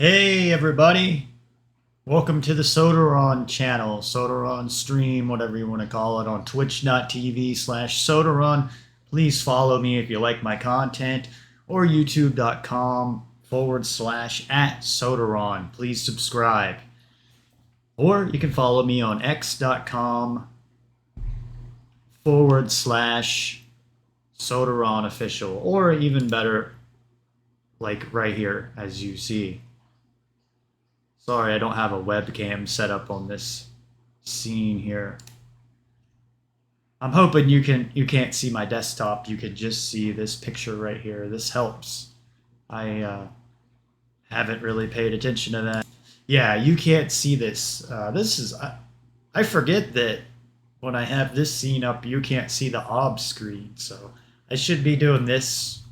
Hey everybody, welcome to the Sodaron channel, Sodaron stream, whatever you want to call it, on twitch.tv/Sodaron. Please follow me if you like my content, or youtube.com/@Sodaron. Please subscribe. Or you can follow me on x.com/Sodaron official, or even better, like right here, as you see. Sorry, I don't have a webcam set up on this scene here. I'm hoping you can't see my desktop. You can just see this picture right here. This helps. I haven't really paid attention to that. Yeah, you can't see this. I forget that when I have this scene up, you can't see the OBS screen. So I should be doing this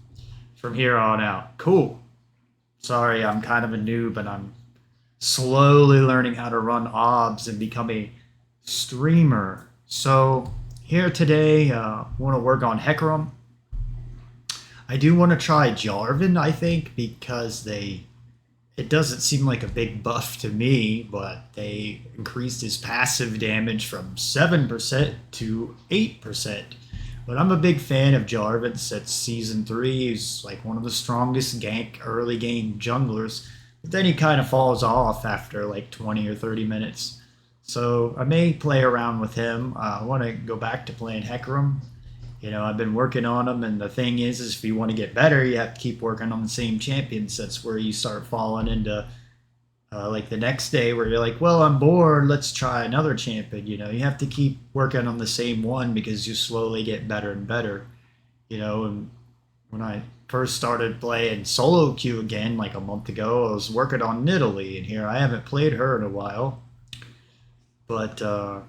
from here on out. Cool. Sorry, I'm kind of a noob and I'm slowly learning how to run OBS and become a streamer. So here today, want to work on Hecarim. I do want to try Jarvain, I think, because it doesn't seem like a big buff to me, but they increased his passive damage from 7% to 8%. But I'm a big fan of Jarvain since Season 3. He's like one of the strongest gank early game junglers. But then he kind of falls off after like 20 or 30 minutes. So I may play around with him. I want to go back to playing Hecarim. I've been working on him, and the thing is if you want to get better, you have to keep working on the same champions. That's where you start falling into like the next day where you're like, well, I'm bored, let's try another champion. You have to keep working on the same one because you slowly get better and better. And when I first started playing Soloque again like a month ago, I was working on Nidalee, and here I haven't played her in a while. But I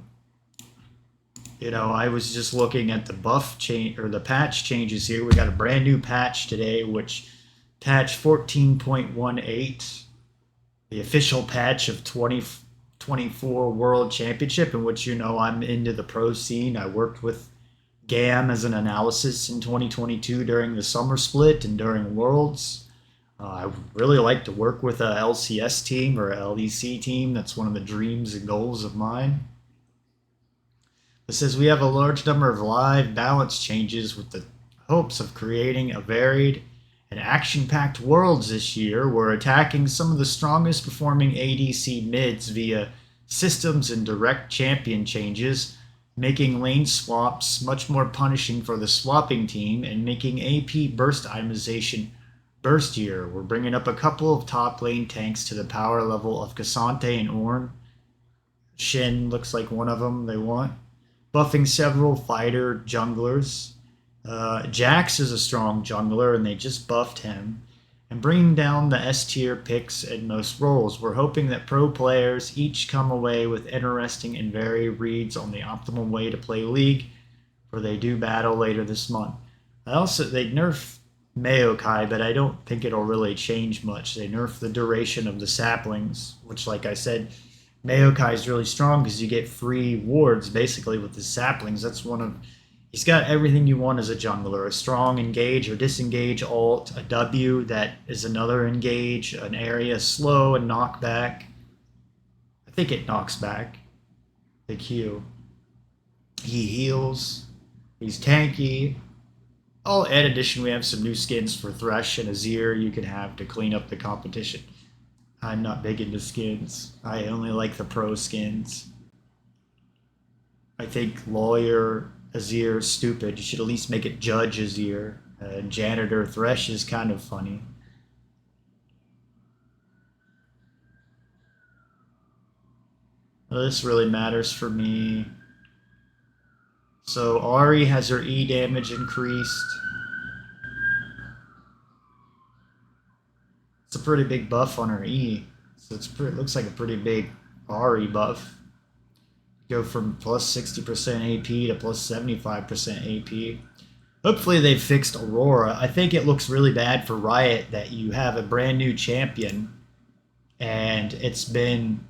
was just looking at the buff change or the patch changes here. We got a brand new patch today, which patch 14.18, the official patch of 2024 World Championship, in which I'm into the pro scene. I worked with GAM as an analysis in 2022 during the summer split and during Worlds. I really like to work with a LCS team or a LEC team. That's one of the dreams and goals of mine. It says we have a large number of live balance changes with the hopes of creating a varied and action-packed Worlds this year. We're attacking some of the strongest performing ADC mids via systems and direct champion changes, making lane swaps much more punishing for the swapping team, and making AP burst itemization burstier. We're bringing up a couple of top lane tanks to the power level of Cassante and Ornn. Shin looks like one of them they want. Buffing several fighter junglers. Jax is a strong jungler, and they just buffed him. And bringing down the S tier picks in most roles. We're hoping that pro players each come away with interesting and varied reads on the optimal way to play League, for they do battle later this month. They nerf Maokai, but I don't think it'll really change much. They nerf the duration of the saplings, which, like I said, Maokai is really strong because you get free wards basically with the saplings. He's got everything you want as a jungler: a strong engage or disengage ult, a W that is another engage, an area slow and knockback. I think it knocks back. The Q. He heals. He's tanky. Oh, in addition, we have some new skins for Thresh and Azir you can have to clean up the competition. I'm not big into skins. I only like the pro skins. I think Lawyer Azir is stupid. You should at least make it Judge Azir. Janitor Thresh is kind of funny. Well, this really matters for me. So Ahri has her E damage increased. It's a pretty big buff on her E. So it looks like a pretty big Ahri buff. Go from plus 60% AP to plus 75% AP. Hopefully they've fixed Aurora. I think it looks really bad for Riot that you have a brand new champion, and it's been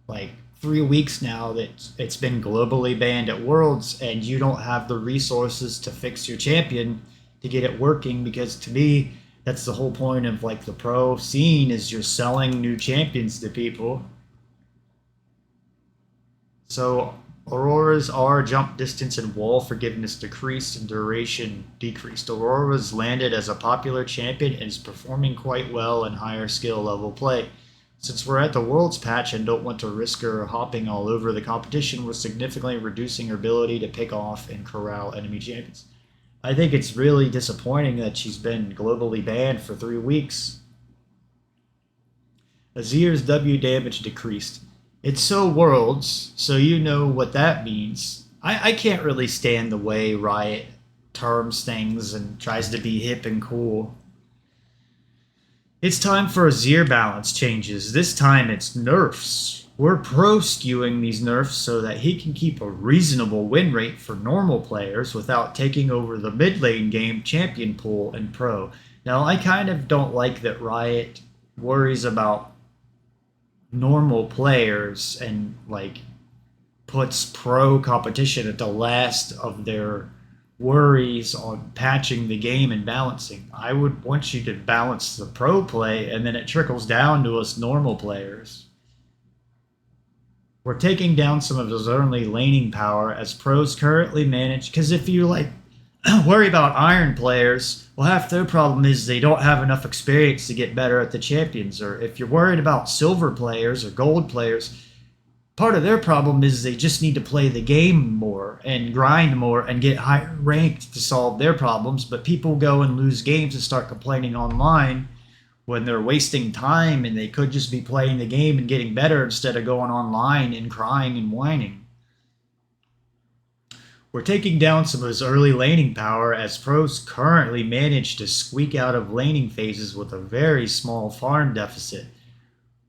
like 3 weeks now that it's been globally banned at Worlds, and you don't have the resources to fix your champion to get it working, because to me, That's the whole point of like the pro scene is you're selling new champions to people. So Aurora's R jump distance and wall forgiveness decreased and duration decreased. Aurora's landed as a popular champion and is performing quite well in higher skill level play. Since we're at the Worlds patch and don't want to risk her hopping all over the competition, we're significantly reducing her ability to pick off and corral enemy champions. I think it's really disappointing that she's been globally banned for 3 weeks. Azir's W damage decreased. It's so Worlds, so you know what that means. I can't really stand the way Riot terms things and tries to be hip and cool. It's time for Azir balance changes. This time it's nerfs. We're pro skewing these nerfs so that he can keep a reasonable win rate for normal players without taking over the mid lane game champion pool in pro. Now I kind of don't like that Riot worries about normal players and like puts pro competition at the last of their worries on patching the game and balancing. I would want you to balance the pro play and then it trickles down to us normal players. We're taking down some of his early laning power as pros currently manage, because if you like worry about iron players, well, half their problem is they don't have enough experience to get better at the champions. Or if you're worried about silver players or gold players, part of their problem is they just need to play the game more and grind more and get higher ranked to solve their problems. But people go and lose games and start complaining online when they're wasting time and they could just be playing the game and getting better instead of going online and crying and whining. We're taking down some of his early laning power as pros currently manage to squeak out of laning phases with a very small farm deficit,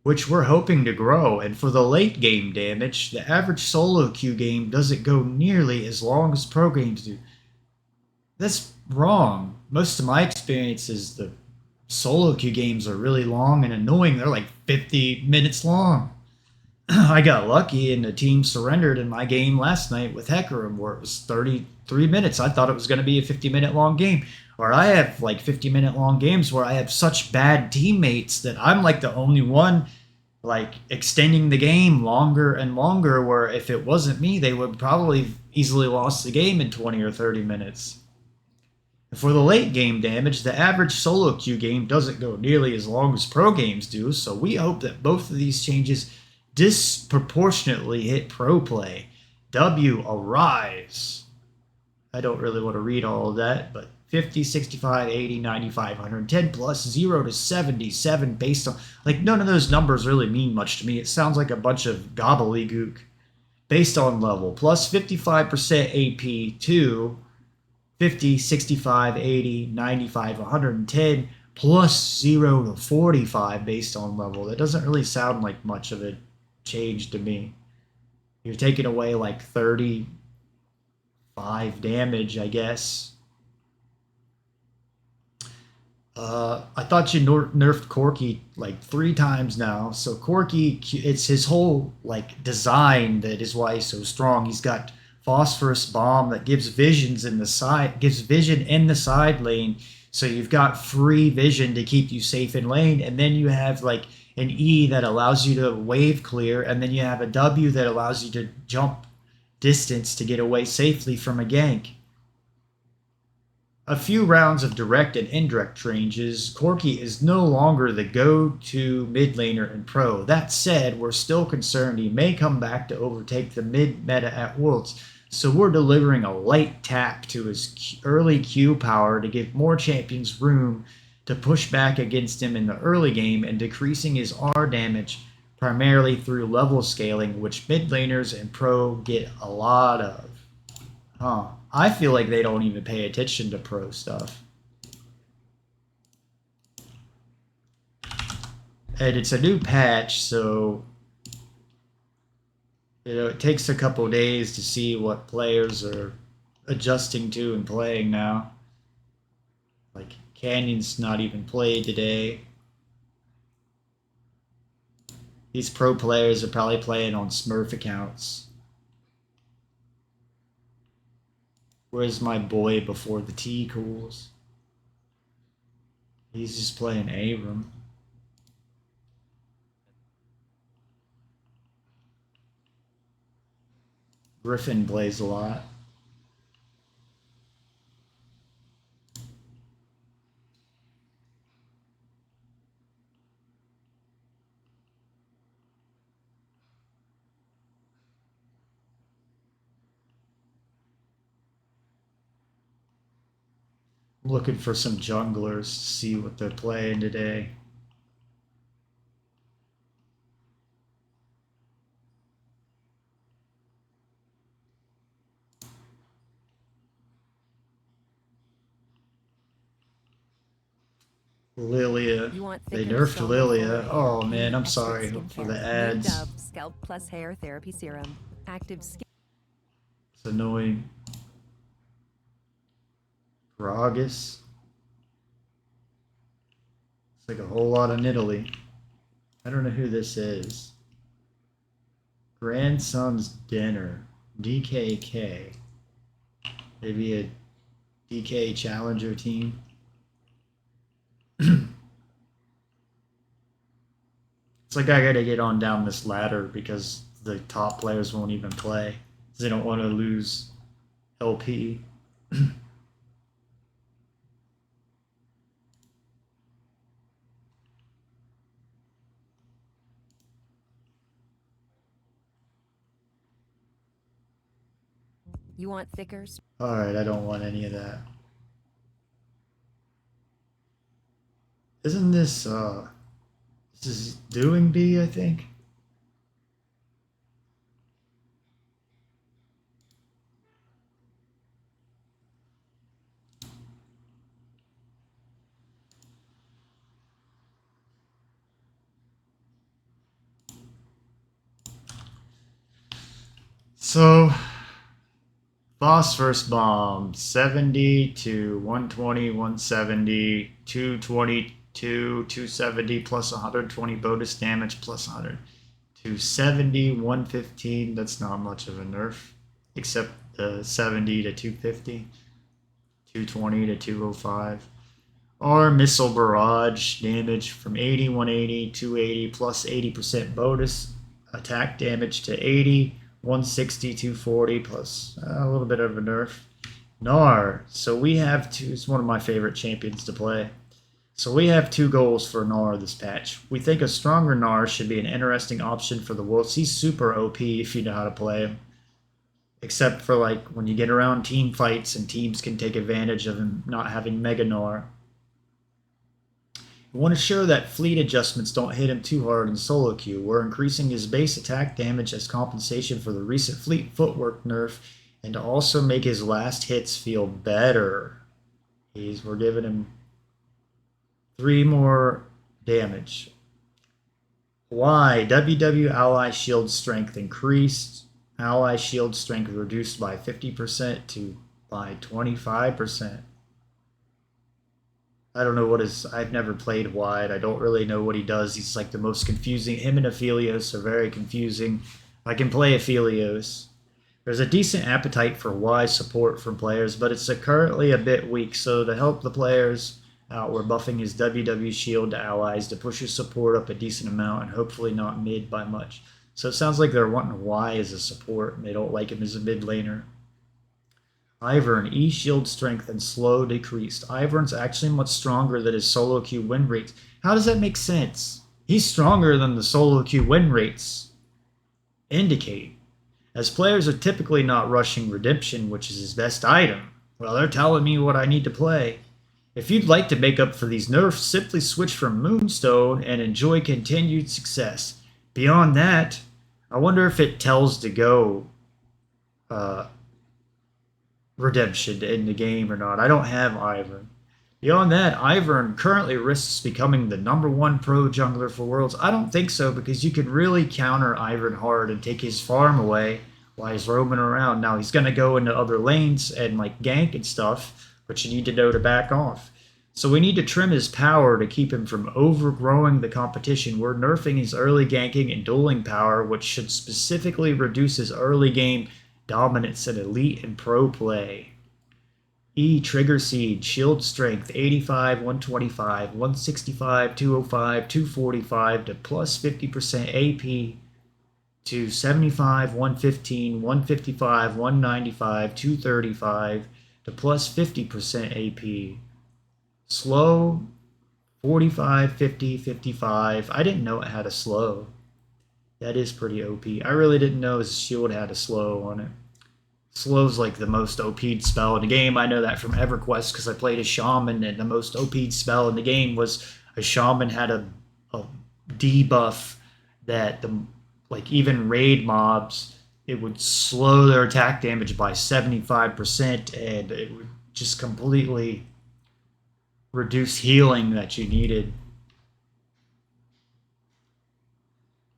which we're hoping to grow. And for the late game damage, the average solo queue game doesn't go nearly as long as pro games do. That's wrong. Most of my experience is the solo queue games are really long and annoying. They're like 50 minutes long. I got lucky and the team surrendered in my game last night with Hecarim where it was 33 minutes. I thought it was going to be a 50-minute long game. Or I have like 50-minute long games where I have such bad teammates that I'm like the only one like extending the game longer and longer, where if it wasn't me, they would probably easily lost the game in 20 or 30 minutes. For the late game damage, the average solo queue game doesn't go nearly as long as pro games do, so we hope that both of these changes disproportionately hit pro play. W, arise. I don't really want to read all of that, but 50, 65, 80, 95, 110 plus 0 to 77 based on, like, none of those numbers really mean much to me. It sounds like a bunch of gobbledygook based on level. Plus 55% AP to 50, 65, 80, 95, 110 plus 0 to 45 based on level. That doesn't really sound like much of a change to me. You're taking away like 35 damage, I guess. I thought you nerfed Corki like 3 times now. So Corki, it's his whole like design that is why he's so strong. He's got phosphorus bomb that gives visions in the side, gives vision in the side lane. So you've got free vision to keep you safe in lane, and then you have like an E that allows you to wave clear, and then you have a W that allows you to jump distance to get away safely from a gank. A few rounds of direct and indirect changes, Corki is no longer the go-to mid laner in pro. That said, we're still concerned he may come back to overtake the mid meta at Worlds, so we're delivering a light tap to his early Q power to give more champions room to push back against him in the early game and decreasing his R damage primarily through level scaling, which mid laners and pro get a lot of. I feel like they don't even pay attention to pro stuff. And it's a new patch, so it takes a couple days to see what players are adjusting to and playing now. Like Canyon's not even played today. These pro players are probably playing on Smurf accounts. Where's my boy before the tea cools? He's just playing Abram. Griffin plays a lot. I'm looking for some junglers to see what they're playing today. Lilia. They nerfed Lilia. Oh man, I'm sorry for the ads. Scalp plus hair therapy serum. Active skin. It's annoying. Gragas. It's like a whole lot of Nidalee. I don't know who this is. Grandson's Dinner. DKK. Maybe a DK Challenger team. It's like I gotta get on down this ladder because the top players won't even play. They don't want to lose LP. You want thicker? Alright, I don't want any of that. Isn't this, this is Doing B, I think? So, Phosphorus Bomb, 70 to 120, 170, 222, 270 plus 120 bonus damage plus 100. 270, 115, that's not much of a nerf, except the 70 to 250, 220 to 205. Or Missile Barrage, damage from 80, 180, 280 plus 80% bonus attack damage to 80, 160, 240 plus a little bit of a nerf. Gnar. So we have two. It's one of my favorite champions to play. So we have two goals for Gnar this patch. We think a stronger Gnar should be an interesting option for the Wolves. He's super OP if you know how to play him. Except for like when you get around team fights and teams can take advantage of him not having Mega Gnar. We want to ensure that fleet adjustments don't hit him too hard in solo queue. We're increasing his base attack damage as compensation for the recent fleet footwork nerf and to also make his last hits feel better. We're giving him 3 more damage. Why? WW ally shield strength increased. Ally shield strength reduced by 50% to by 25%. I don't know what his. I've never played wide. I don't really know what he does. He's like the most confusing. Him and Aphelios are very confusing. I can play Aphelios. There's a decent appetite for wide support from players, but it's currently a bit weak. So to help the players out, we're buffing his WW shield to allies to push his support up a decent amount and hopefully not mid by much. So it sounds like they're wanting Y as a support and they don't like him as a mid laner. Ivern, E shield strength and slow decreased. Ivern's actually much stronger than his solo queue win rates. How does that make sense? He's stronger than the solo queue win rates indicate, as players are typically not rushing Redemption, which is his best item. Well, they're telling me what I need to play. If you'd like to make up for these nerfs, simply switch from Moonstone and enjoy continued success. Beyond that, I wonder if it tells to go Redemption to end the game or not. I don't have Ivern. Beyond that, Ivern currently risks becoming the #1 pro jungler for Worlds. I don't think so, because you can really counter Ivern hard and take his farm away while he's roaming around. Now, he's going to go into other lanes and like gank and stuff, but you need to know to back off. So we need to trim his power to keep him from overgrowing the competition. We're nerfing his early ganking and dueling power, which should specifically reduce his early game dominance in elite and pro play. E Trigger Seed, Shield Strength 85, 125, 165, 205, 245 to plus 50% AP to 75, 115, 155, 195, 235 to plus 50% AP. Slow 45, 50, 55. I didn't know it had a slow. That is pretty OP. I really didn't know his shield had a slow on it. Slow's like the most OP'd spell in the game. I know that from EverQuest because I played a shaman, and the most OP'd spell in the game was a shaman had a debuff that the like even raid mobs, it would slow their attack damage by 75%, and it would just completely reduce healing that you needed.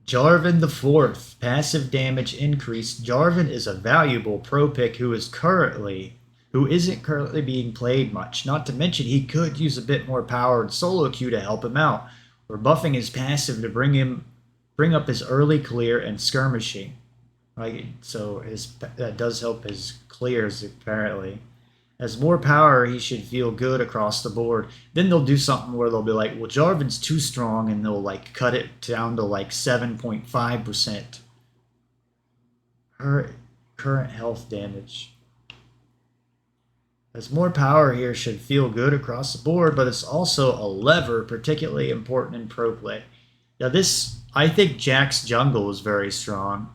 Jarvain the Fourth, passive damage increase. Jarvain is a valuable pro pick who isn't currently being played much. Not to mention he could use a bit more power in solo queue to help him out. We're buffing his passive to bring up his early clear and skirmishing. Right, so that does help his clears apparently. As more power, he should feel good across the board. Then they'll do something where they'll be like, well, Jarvan's too strong, and they'll like cut it down to like 7.5%. Her current health damage. As more power here should feel good across the board, but it's also a lever, particularly important in pro play. Now this, I think Jack's jungle is very strong.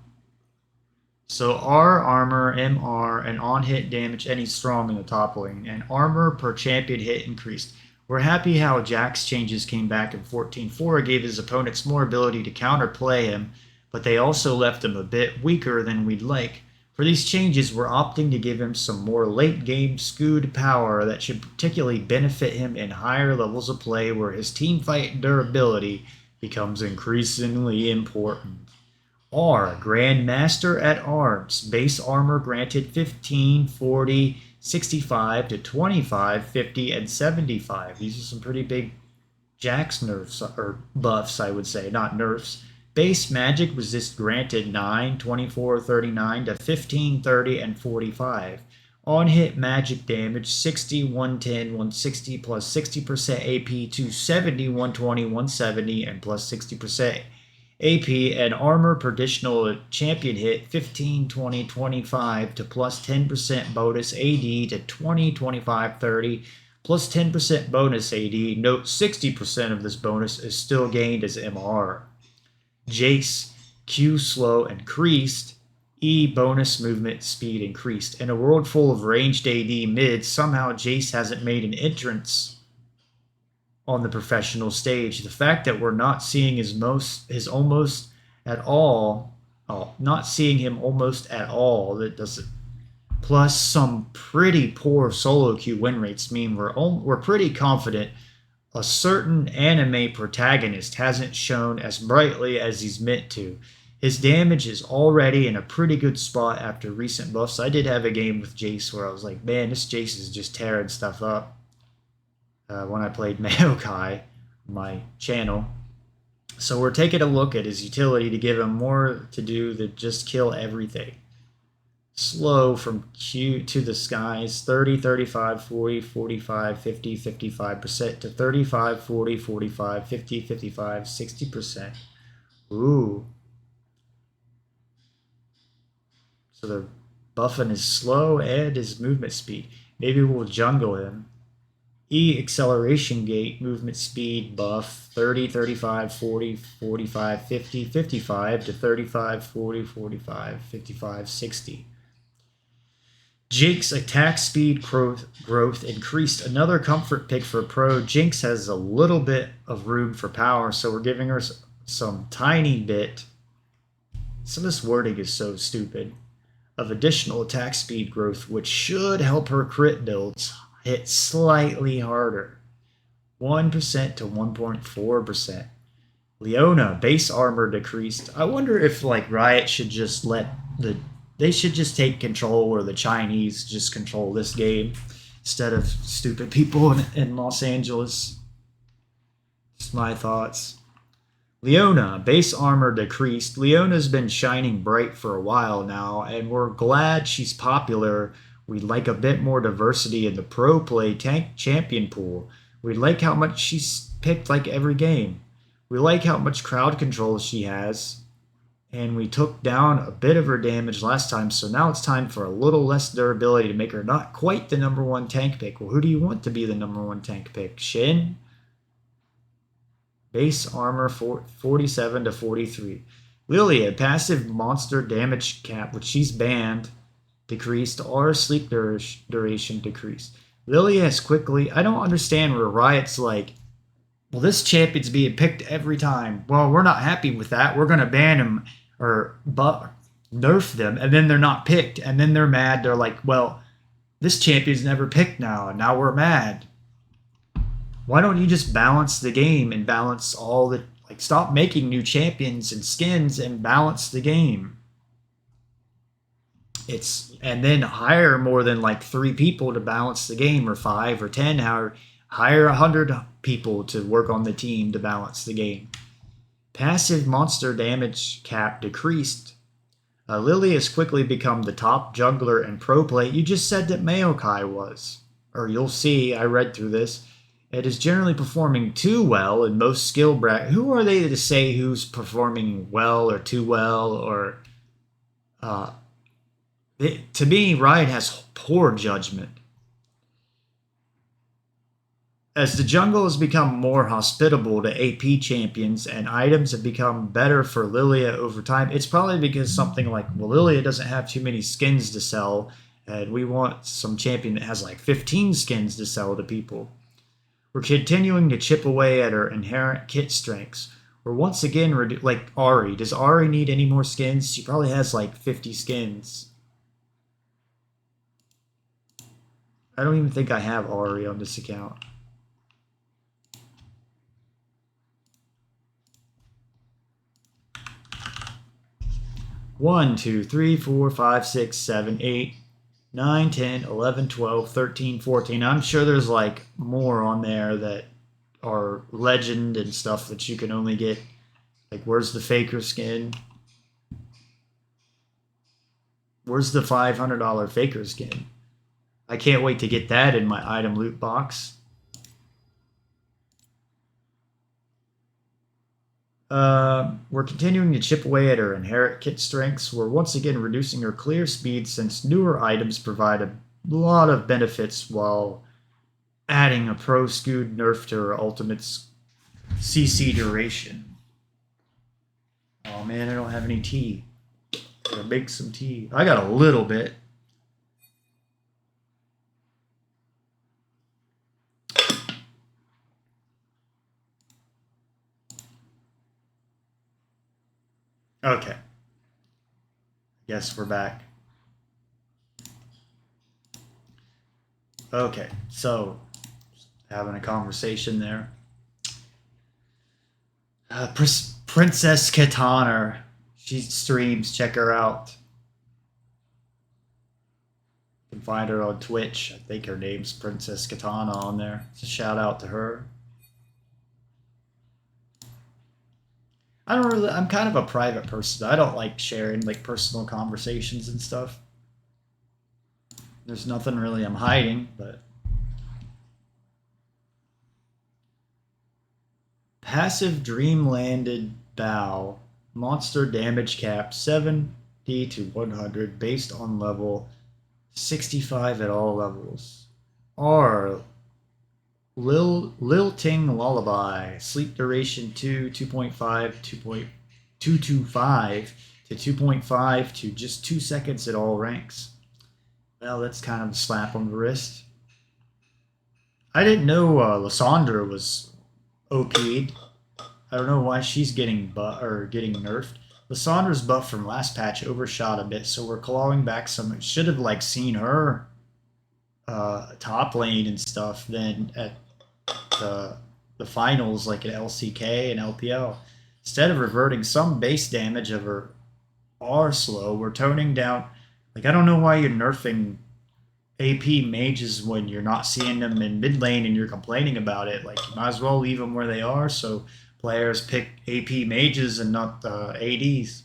So R, armor, MR, and on-hit damage any strong in the top lane, and armor per champion hit increased. We're happy how Jack's changes came back in 14.4, gave his opponents more ability to counterplay him, but they also left him a bit weaker than we'd like. For these changes, we're opting to give him some more late-game skewed power that should particularly benefit him in higher levels of play where his teamfight durability becomes increasingly important. R, Grandmaster at Arms. Base armor granted 15, 40, 65 to 25, 50, and 75. These are some pretty big Jack's nerfs, or buffs, I would say, not nerfs. Base magic resist granted 9, 24, 39 to 15, 30, and 45. On-hit magic damage 60, 110, 160 plus 60% AP to 70, 120, 170, and plus 60% AP, and armor per additional champion hit 15, 20, 25 to plus 10% bonus AD to 20, 25, 30 plus 10% bonus AD. Note 60% of this bonus is still gained as MR. Jace, Q slow increased, E bonus movement speed increased. In a world full of ranged AD mid, somehow Jace hasn't made an entrance on the professional stage. The fact that we're not seeing almost at all, not seeing him almost at all, that doesn't. Plus some pretty poor solo queue win rates mean we're pretty confident a certain anime protagonist hasn't shown as brightly as he's meant to. His damage is already in a pretty good spot after recent buffs. I did have a game with Jace where I was like, man, this Jace is just tearing stuff up. When I played Maokai, my channel. So we're taking a look at his utility to give him more to do than just kill everything. Slow from Q to the skies, 30, 35, 40, 45, 50, 55% to 35, 40, 45, 50, 55, 60%. Ooh. So they're buffing his slow and his movement speed. Maybe we'll jungle him. E acceleration gate movement speed buff 30, 35, 40, 45, 50, 55 to 35, 40, 45, 55, 60. Jinx attack speed growth increased. Another comfort pick for pro. Jinx has a little bit of room for power, so we're giving her some tiny bit. Some of this wording is so stupid. Of additional attack speed growth, which should help her crit builds hit slightly harder, 1% to 1.4%. Leona base armor decreased. I wonder if like Riot should just they should just take control, or the Chinese just control this game instead of stupid people in Los Angeles. Just my thoughts. Leona base armor decreased. Leona's been shining bright for a while now, and we're glad she's popular We'd like a bit more diversity in the pro play tank champion pool. We like how much she's picked like every game. We like how much crowd control she has. And we took down a bit of her damage last time, so now it's time for a little less durability to make her not quite the #1 tank pick. Well, who do you want to be the #1 tank pick? Shin? Base armor 47 to 43. Lilia, passive monster damage cap, which she's banned, decreased, or sleep duration decreased. Lilia has quickly... I don't understand where Riot's like, well, this champion's being picked every time. Well, we're not happy with that. We're going to ban him or nerf them, and then they're not picked, and then they're mad. They're like, well, this champion's never picked now, and now we're mad. Why don't you just balance the game and balance all the... Like, stop making new champions and skins and balance the game. And then hire more than like 3 people to balance the game, or 5 or 10, hire 100 people to work on the team to balance the game. Passive monster damage cap decreased. Lily has quickly become the top jungler in pro play. You just said that Maokai was. Or you'll see, I read through this. It is generally performing too well in most skill brackets. Who are they to say who's performing well or too well? Or to me, Riot has poor judgment. As the jungle has become more hospitable to AP champions and items have become better for Lilia over time, it's probably because something like, well, Lilia doesn't have too many skins to sell, and we want some champion that has like 15 skins to sell to people. We're continuing to chip away at her inherent kit strengths. We're once again, like Ahri. Does Ahri need any more skins? She probably has like 50 skins. I don't even think I have Ahri on this account. One, 2, 3, 4, 5, 6, 7, 8, 9, 10, 11, 12, 13, 14. I'm sure there's like more on there that are legend and stuff that you can only get. Like, where's the Faker skin? Where's the $500 Faker skin? I can't wait to get that in my item loot box. We're continuing to chip away at her inherent kit strengths. We're once again reducing her clear speed since newer items provide a lot of benefits while adding a pro-skewed nerf to her ultimate CC duration. Oh man, I don't have any tea. Gotta make some tea. I got a little bit. Okay. Guess we're back. Okay, so having a conversation there. Princess Katana. She streams. Check her out. You can find her on Twitch. I think her name's Princess Katana on there. It's a shout out to her. I'm kind of a private person. I don't like sharing like personal conversations and stuff. There's nothing really I'm hiding, but passive dream-landed bow, monster damage cap 70 to 100 based on level 65 at all levels. Or Lilting Lullaby, sleep duration 2.5, 2.225 to 2.5 to just 2 seconds at all ranks. Well, that's kind of a slap on the wrist. I didn't know Lysandra was OP'd. I don't know why she's getting nerfed. Lysandra's buff from last patch overshot a bit, so we're clawing back some. Should have like seen her top lane and stuff then at the finals, like at LCK and LPL. Instead of reverting some base damage of her R slow, we're toning down. Like, I don't know why you're nerfing AP mages when you're not seeing them in mid lane and you're complaining about it. Like, you might as well leave them where they are so players pick AP mages and not ADs.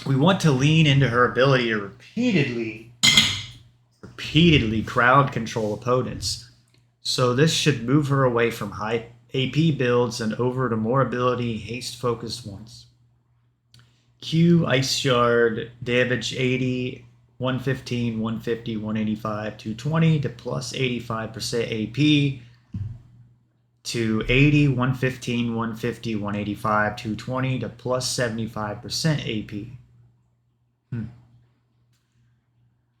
We want to lean into her ability to repeatedly crowd control opponents. So this should move her away from high AP builds and over to more ability haste focused ones. Q, Ice Shard, damage 80, 115, 150, 185, 220 to plus 85% AP to 80, 115, 150, 185, 220 to plus 75% AP.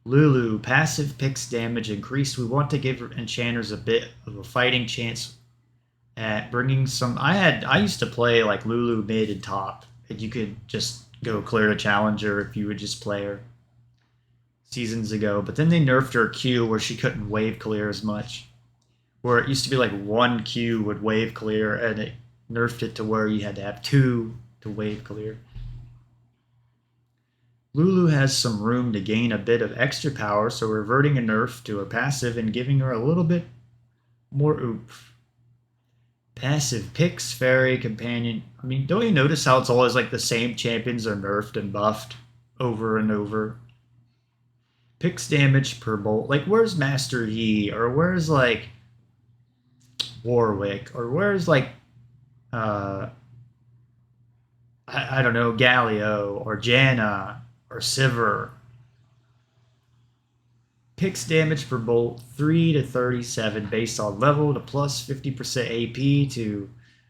Lulu, passive picks damage increased. We want to give enchanters a bit of a fighting chance at bringing some. I used to play like Lulu mid and top, and you could just go clear to challenger if you would just play her seasons ago. But then they nerfed her Q where she couldn't wave clear as much. Where it used to be like one Q would wave clear, and it nerfed it to where you had to have two to wave clear. Lulu has some room to gain a bit of extra power, so reverting a nerf to her passive and giving her a little bit more oomph. Passive picks, fairy, companion. I mean, don't you notice how it's always like the same champions are nerfed and buffed over and over? Picks damage per bolt. Like, where's Master Yi? Or where's like Warwick? Or where's like I don't know, Galio or Janna or Sivir? Picks damage per bolt 3 to 37 based on level to plus 50% AP to,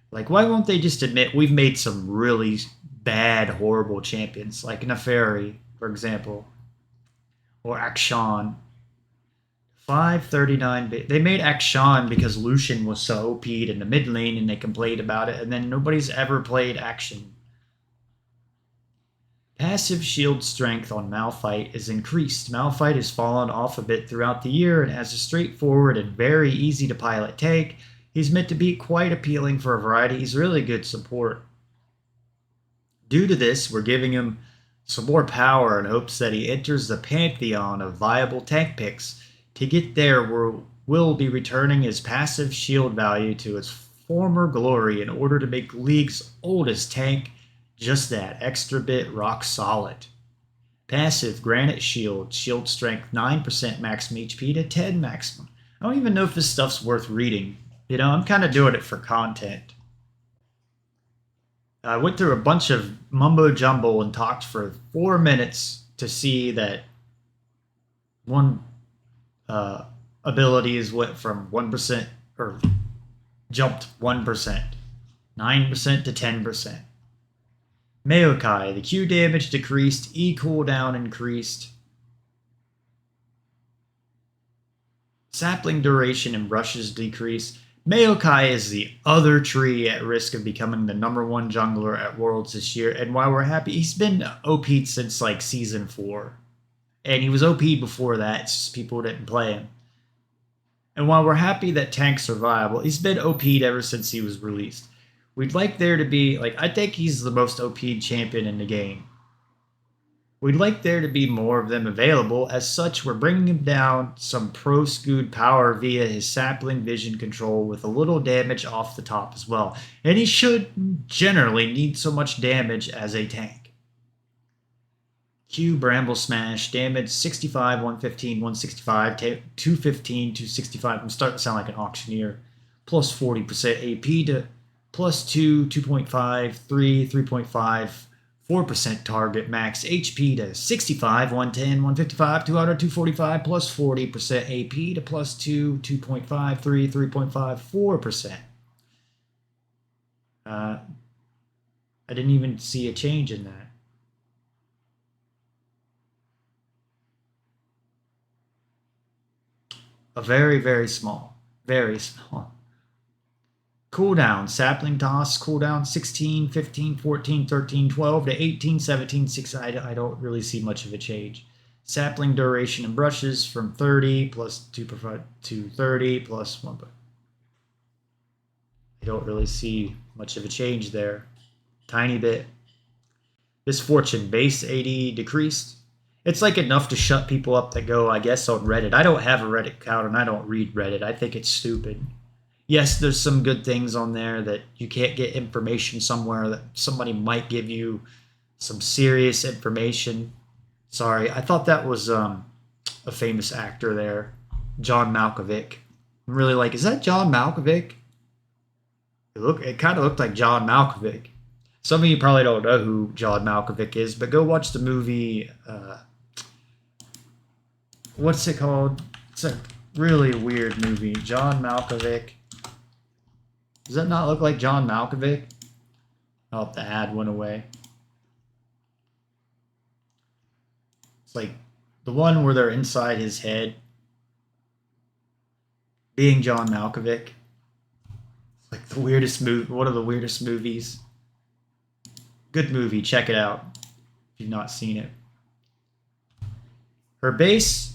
like, why won't they just admit we've made some really bad, horrible champions like Neferi, for example, or Akshan. 539. They made Akshan because Lucian was so OP'd in the mid lane and they complained about it, and then nobody's ever played Action. Passive shield strength on Malphite is increased. Malphite has fallen off a bit throughout the year, and as a straightforward and very easy to pilot tank, he's meant to be quite appealing for a variety. He's really good support. Due to this, we're giving him some more power in hopes that he enters the pantheon of viable tank picks. To get there, we'll be returning his passive shield value to its former glory in order to make League's oldest tank just that extra bit rock solid. Passive Granite Shield, shield strength 9% maximum HP to 10 maximum. I don't even know if this stuff's worth reading. You know, I'm kind of doing it for content. I went through a bunch of mumbo jumbo and talked for 4 minutes to see that one abilities went from 1% or jumped 1%, 9% to 10%. Maokai, the Q damage decreased, E cooldown increased. Sapling duration and brushes decreased. Maokai is the other tree at risk of becoming the #1 jungler at Worlds this year, and while we're happy, he's been OP'd since like Season 4. And he was OP'd before that, it's just people didn't play him. And while we're happy that tanks are viable, he's been OP'd ever since he was released. We'd like there to be, like, I think he's the most OP'd champion in the game. We'd like there to be more of them available. As such, we're bringing him down some pro-scoot power via his sapling vision control with a little damage off the top as well. And he should generally need so much damage as a tank. Q Bramble Smash, damage 65, 115, 165, 215, 265. I'm starting to sound like an auctioneer. Plus 40% AP to plus 2, 2.5, 3, 3.5, 4% target max HP to 65, 110, 155, 200, 245, plus 40% AP to plus 2, 2.5, 3, 3.5, 4%. I didn't even see a change in that. A very, very small. Very small. Cooldown, sapling toss, cooldown 16, 15, 14, 13, 12 to 18, 17, 6. I don't really see much of a change. Sapling duration and brushes from 30 plus 2 to 30 plus 1. I don't really see much of a change there. Tiny bit. Misfortune, base 80 decreased. It's like enough to shut people up that go, I guess, on Reddit. I don't have a Reddit account and I don't read Reddit. I think it's stupid. Yes, there's some good things on there that you can't get information somewhere that somebody might give you some serious information. Sorry, I thought that was a famous actor there, John Malkovich. I'm really like, is that John Malkovich? It kind of looked like John Malkovich. Some of you probably don't know who John Malkovich is, but go watch the movie. What's it called? It's a really weird movie. John Malkovich. Does that not look like John Malkovich? Oh, the ad went away. It's like the one where they're inside his head, being John Malkovich. It's like the weirdest movie. One of the weirdest movies. Good movie. Check it out if you've not seen it. Her base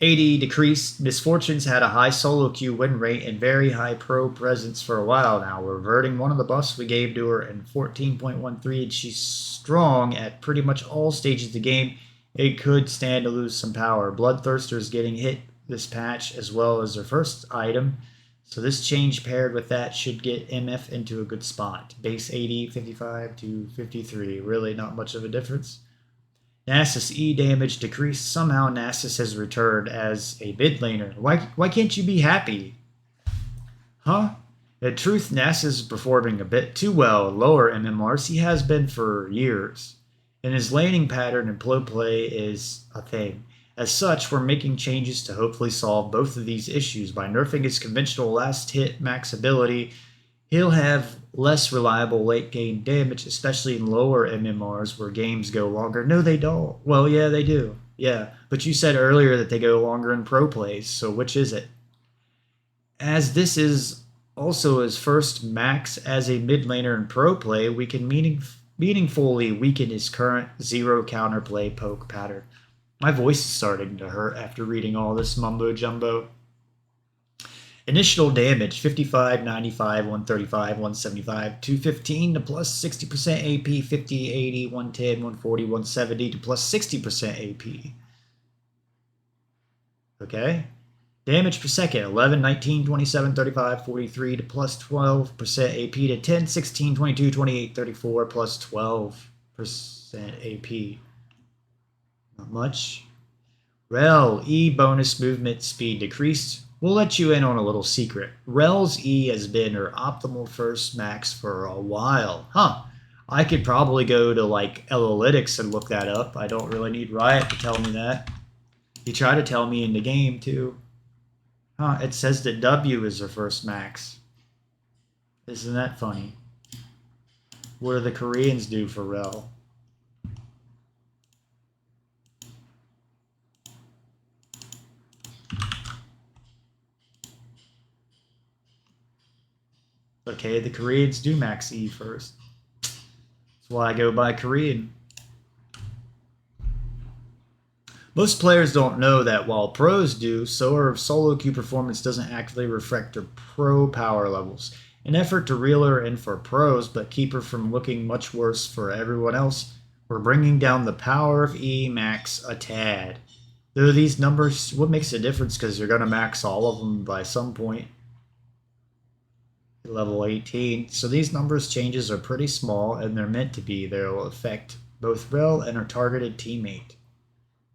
80 decreased. Misfortunes had a high solo queue win rate and very high pro presence for a while now. We're reverting one of the buffs we gave to her in 14.13, and she's strong at pretty much all stages of the game. It could stand to lose some power. Bloodthirster is getting hit this patch as well as her first item, so this change paired with that should get MF into a good spot. Base 80, 55 to 53. Really not much of a difference. Nasus E damage decreased. Somehow Nasus has returned as a mid laner. Why can't you be happy? Huh? In truth, Nasus is performing a bit too well at lower MMRs. He has been for years. And his laning pattern and pro play is a thing. As such, we're making changes to hopefully solve both of these issues. By nerfing his conventional last hit max ability, he'll have less reliable late game damage, especially in lower MMRs where games go longer. No, they don't. Well, yeah, they do. Yeah, but you said earlier that they go longer in pro plays, so which is it? As this is also his first max as a mid laner in pro play, we can meaningfully weaken his current zero counterplay poke pattern. My voice is starting to hurt after reading all this mumbo jumbo. Initial damage 55, 95, 135, 175, 215 to plus 60% AP, 50, 80, 110, 140, 170 to plus 60% AP. Okay. Damage per second 11, 19, 27, 35, 43 to plus 12% AP to 10, 16, 22, 28, 34 plus 12% AP. Not much. Rel E bonus movement speed decreased. We'll let you in on a little secret. Rel's E has been her optimal first max for a while. Huh. I could probably go to like Analytics and look that up. I don't really need Riot to tell me that. He tried to tell me in the game too. Huh, it says that W is her first max. Isn't that funny? What do the Koreans do for Rel? Okay, the Koreans do max E first. That's why I go by Korean. Most players don't know that while pros do, so her solo queue performance doesn't actively reflect her pro power levels. An effort to reel her in for pros, but keep her from looking much worse for everyone else, we're bringing down the power of E max a tad. Though these numbers, what makes a difference because you're going to max all of them by some point. Level 18. So these numbers changes are pretty small and they're meant to be. They'll affect both Rel and her targeted teammate.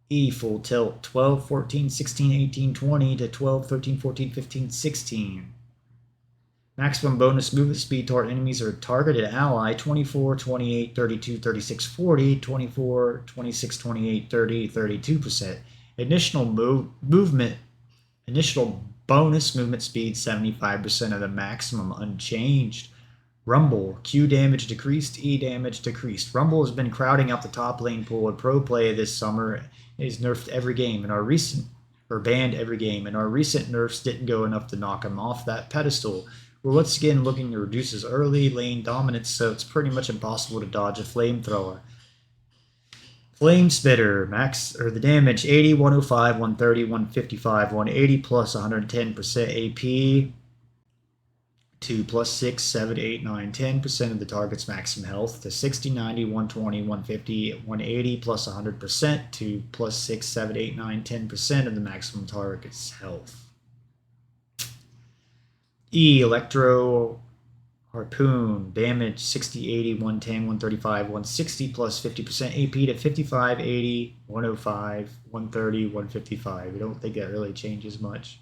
E full tilt 12, 14, 16, 18, 20 to 12, 13, 14, 15, 16. Maximum bonus movement speed toward enemies or targeted ally 24, 28, 32, 36, 40, 24, 26, 28, 30, 32%. Initial bonus movement speed 75% of the maximum unchanged. Rumble, Q damage decreased, E damage decreased. Rumble has been crowding out the top lane pool in pro play this summer. He's nerfed every game banned every game. And our recent nerfs didn't go enough to knock him off that pedestal. We're once again looking to reduce his early lane dominance, so it's pretty much impossible to dodge a flamethrower. Flame Spitter, max or the damage 80, 105, 130, 155, 180 plus 110% AP to plus 6, 7, 8, 9, 10% of the target's maximum health to 60, 90, 120, 150, 180 plus 100% to plus 6, 7, 8, 9, 10% of the maximum target's health. E Electro Harpoon, damage 60, 80, 110, 135, 160 plus 50% AP to 55, 80, 105, 130, 155. I don't think that really changes much.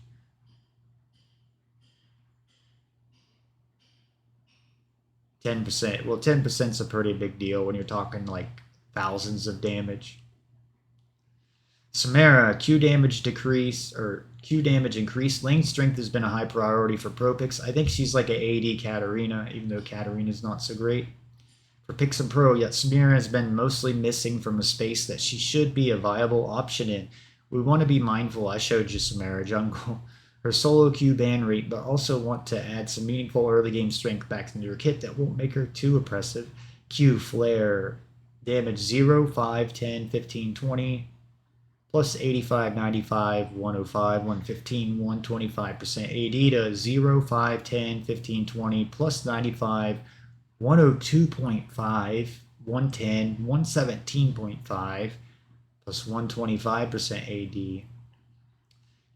Well, 10% is a pretty big deal when you're talking like thousands of damage. Samara, Q damage decrease or Q damage increase. Lane strength has been a high priority for pro picks. I think she's like a AD Katarina, even though Katarina's not so great. For picks and pro, yet Samira has been mostly missing from a space that she should be a viable option in. We want to be mindful. I showed you Samara jungle. Her solo Q ban rate, but also want to add some meaningful early game strength back into her kit that won't make her too oppressive. Q flare, damage 0, 5, 10, 15, 20, plus 85, 95, 105, 115, 125% AD to 0, 5, 10, 15, 20, plus 95, 102.5, 110, 117.5, plus 125% AD.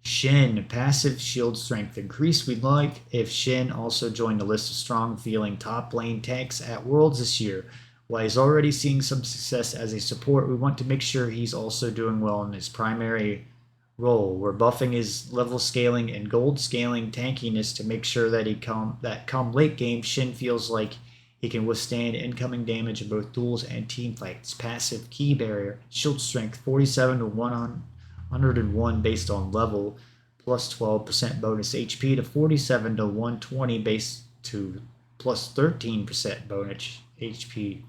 Shin, passive shield strength increase. We'd like if Shin also joined the list of strong feeling top lane tanks at Worlds this year. While he's already seeing some success as a support, we want to make sure he's also doing well in his primary role. We're buffing his level scaling and gold scaling tankiness to make sure that come late game, Shin feels like he can withstand incoming damage in both duels and team fights. Passive key barrier, shield strength 47 to 101 based on level, plus 12% bonus HP to 47 to 120 based to plus 13% bonus HP.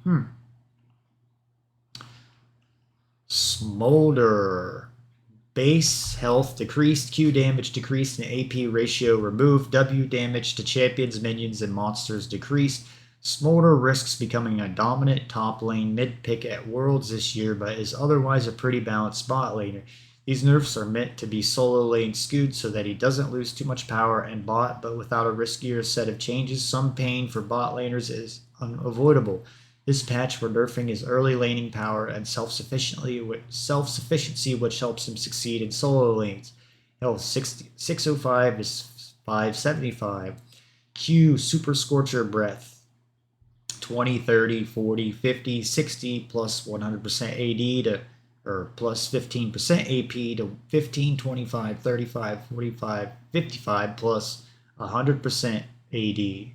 Smolder. Base health decreased, Q damage decreased, and AP ratio removed. W damage to champions, minions, and monsters decreased. Smolder risks becoming a dominant top lane mid pick at Worlds this year, but is otherwise a pretty balanced spot laner. These nerfs are meant to be solo lane skewed so that he doesn't lose too much power and bot, but without a riskier set of changes. Some pain for bot laners is unavoidable. This patch we're nerfing his early laning power and self-sufficiency, which helps him succeed in solo lanes. Health 605 is 575. Q Super Scorcher Breath 20, 30, 40, 50, 60 plus 100% AD to plus 15% AP to 15, 25, 35, 45, 55 plus 100% AD.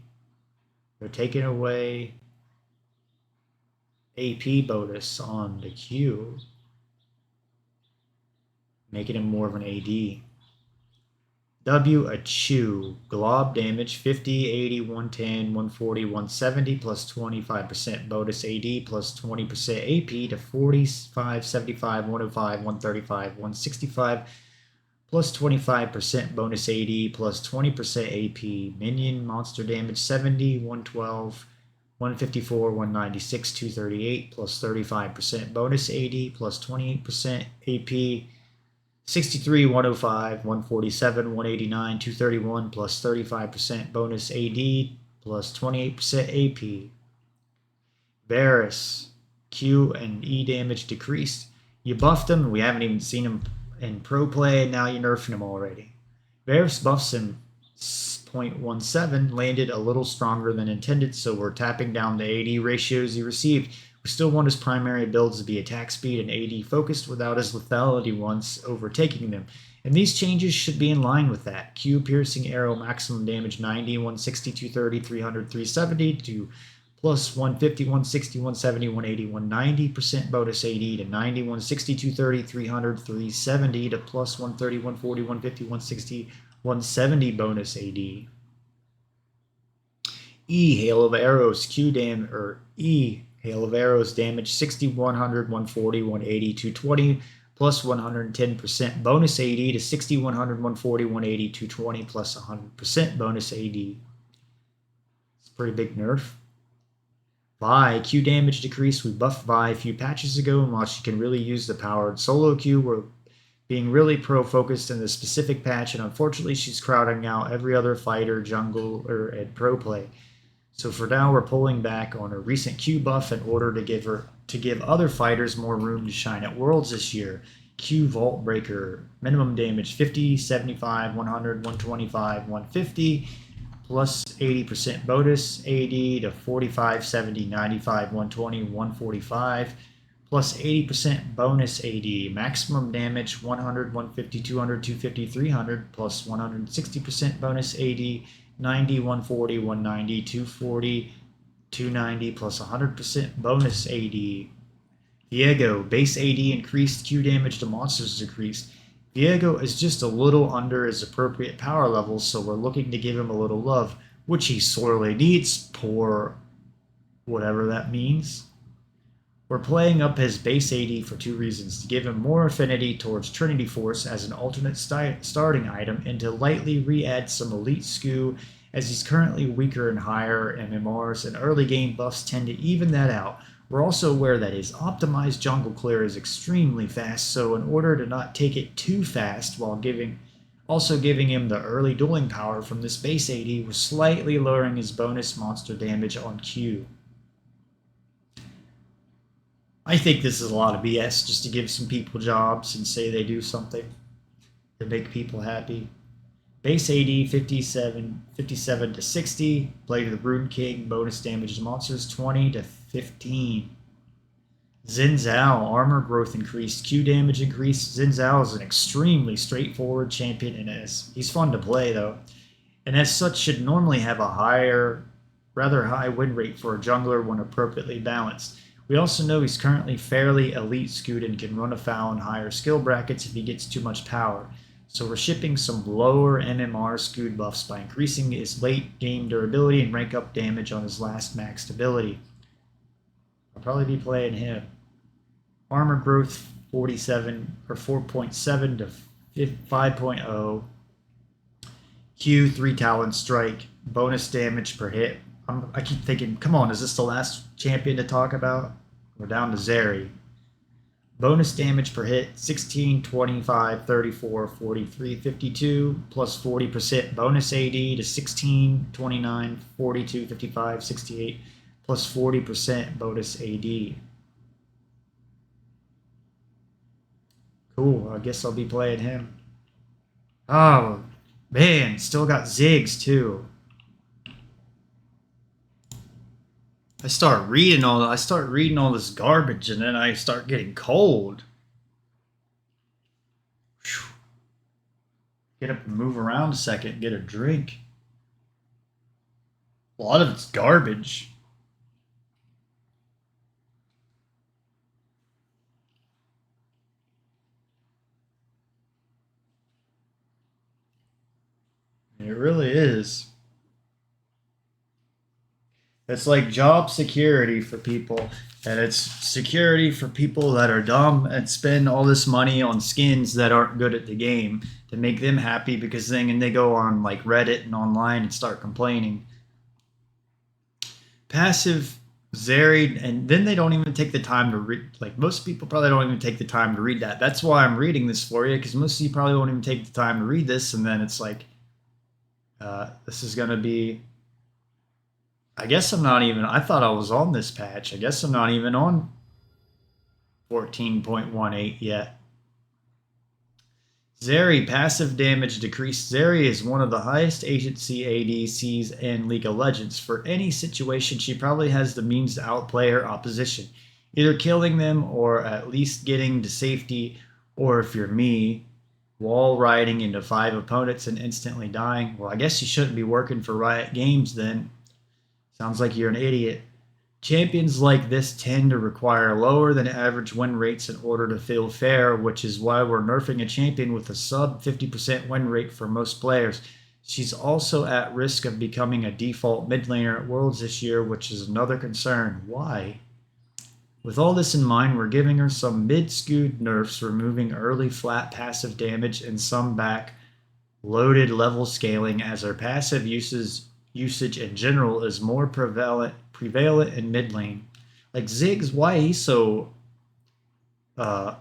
They're taking away AP bonus on the Q, making him more of an AD. W, a Chew. Glob damage 50, 80, 110, 140, 170 plus 25% bonus AD plus 20% AP to 45, 75, 105, 135, 165 plus 25% bonus AD plus 20% AP. Minion monster damage 70, 112, 154, 196, 238 plus 35% bonus AD plus 28% AP. 63, 105, 147, 189, 231 plus 35% bonus AD plus 28% AP. Varus, Q and E damage decreased. You buffed him, and we haven't even seen him in pro play, and now you're nerfing him already. Varus buffs him 0.17, landed a little stronger than intended, so we're tapping down the AD ratios he received. We still want his primary builds to be attack speed and AD focused without his lethality once overtaking them. And these changes should be in line with that. Q piercing arrow maximum damage 90, 160, 230, 300, 370 to plus 150, 160, 170, 180, 190% bonus AD to 90, 160, 230, 300, 370 to plus 130, 140, 150, 160, 170 bonus AD. E hail of arrows Q dam or E hail of arrows damage 60, 100, 140, 180, 220 plus 110% bonus AD to 60, 100, 140, 180, 220 plus 100% bonus AD. It's a pretty big nerf. Vi, Q damage decrease. We buffed Vi a few patches ago, and while she can really use the powered solo Q, we're being really pro-focused in the specific patch, and unfortunately she's crowding out every other fighter, jungle, or at pro play. So for now, we're pulling back on a recent Q buff in order to give other fighters more room to shine at Worlds this year. Q Vault Breaker, minimum damage 50, 75, 100, 125, 150, plus 80% bonus AD to 45, 70, 95, 120, 145, plus 80% bonus AD, maximum damage 100, 150, 200, 250, 300, plus 160% bonus AD, 90, 140, 190, 240, 290, plus 100% bonus AD. Viego, base AD increased, Q damage to monsters decreased. Viego is just a little under his appropriate power level, so we're looking to give him a little love, which he sorely needs, poor whatever that means. We're playing up his base AD for two reasons: to give him more affinity towards Trinity Force as an alternate starting item, and to lightly re-add some elite SKU, as he's currently weaker in higher MMRs, and early game buffs tend to even that out. We're also aware that his optimized jungle clear is extremely fast, so in order to not take it too fast while also giving him the early dueling power from this base AD, we're slightly lowering his bonus monster damage on Q. I think this is a lot of BS just to give some people jobs and say they do something to make people happy. Base AD 57 to 60. Blade of the Rune King, bonus damage to monsters 20 to 15. Xin Zhao, armor growth increased, Q damage increased. Xin Zhao is an extremely straightforward champion, and he's fun to play though, and as such should normally have a rather high win rate for a jungler when appropriately balanced. We also know he's currently fairly elite skewed and can run afoul in higher skill brackets if he gets too much power. So we're shipping some lower MMR skewed buffs by increasing his late game durability and rank up damage on his last maxed ability. I'll probably be playing him. Armor growth 47 or 4.7 to 5.0. Q 3 Talon Strike. Bonus damage per hit. I keep thinking, come on, is this the last champion to talk about? We're down to Zeri. Bonus damage per hit 16, 25, 34, 43, 52, plus 40% bonus AD to 16, 29, 42, 55, 68, plus 40% bonus AD. Cool, I guess I'll be playing him. Oh, man, still got Ziggs too. I start reading all this garbage, and then I start getting cold. Whew. Get up and move around a second, get a drink. A lot of it's garbage. It really is. It's like job security for people, and it's security for people that are dumb and spend all this money on skins that aren't good at the game to make them happy, because then they go on like Reddit and online and start complaining. Passive Zeri, and then they don't even take the time to read. Like most people probably don't even take the time to read that. That's why I'm reading this for you, because most of you probably won't even take the time to read this, and then it's like, this is gonna be. I guess I'm not even. I thought I was on this patch. I guess I'm not even on 14.18 yet. Zeri, passive damage decreased. Zeri is one of the highest agency ADCs in League of Legends. For any situation, she probably has the means to outplay her opposition, either killing them or at least getting to safety, or if you're me, wall riding into 5 opponents and instantly dying. Well, I guess you shouldn't be working for Riot Games then. Sounds like you're an idiot. Champions like this tend to require lower than average win rates in order to feel fair, which is why we're nerfing a champion with a sub 50% win rate for most players. She's also at risk of becoming a default mid laner at Worlds this year, which is another concern. Why? With all this in mind, we're giving her some mid-skewed nerfs, removing early flat passive damage and some back loaded level scaling, as her passive usage in general is more prevalent in mid lane. Like Ziggs, why he's so OP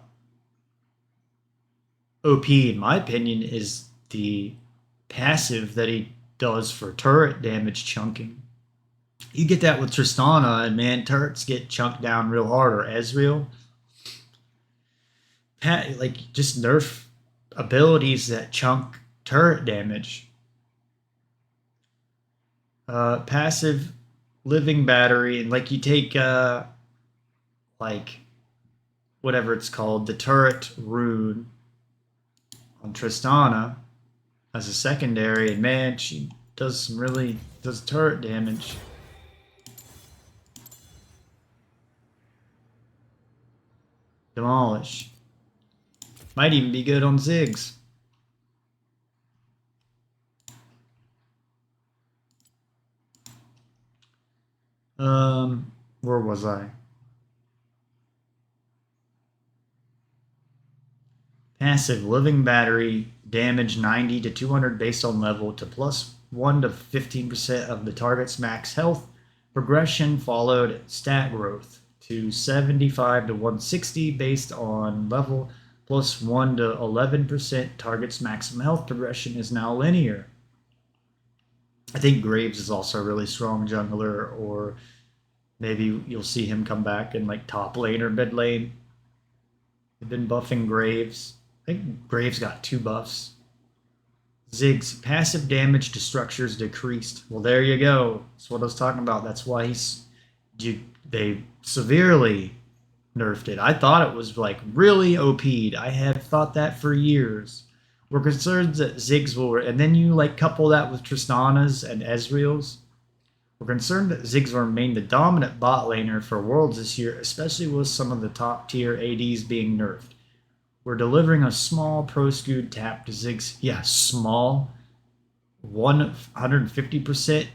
in my opinion is the passive that he does for turret damage chunking. You get that with Tristana, and man, turrets get chunked down real hard, or Ezreal. Like just nerf abilities that chunk turret damage. Passive living battery, and like you take like whatever it's called, the turret rune on Tristana as a secondary, and man, she does some really does turret damage. Demolish. Might even be good on Ziggs. Where was I? Passive living battery, damage 90 to 200 based on level to plus 1 to 15% of the target's max health. Progression followed stat growth to 75 to 160 based on level, plus 1 to 11% target's maximum health. Progression is now linear. I think Graves is also a really strong jungler, or maybe you'll see him come back in like top lane or mid lane. They've been buffing Graves. I think Graves got 2 buffs. Ziggs, passive damage to structures decreased. Well, there you go. That's what I was talking about. That's why they severely nerfed it. I thought it was like really OP'd. I have thought that for years. We're concerned that Ziggs will, and then you like couple that with Tristana's and Ezreal's. We're concerned that Ziggs will remain the dominant bot laner for Worlds this year, especially with some of the top tier ADs being nerfed. We're delivering a small pro scoot tap to Ziggs. Yeah, small. 150%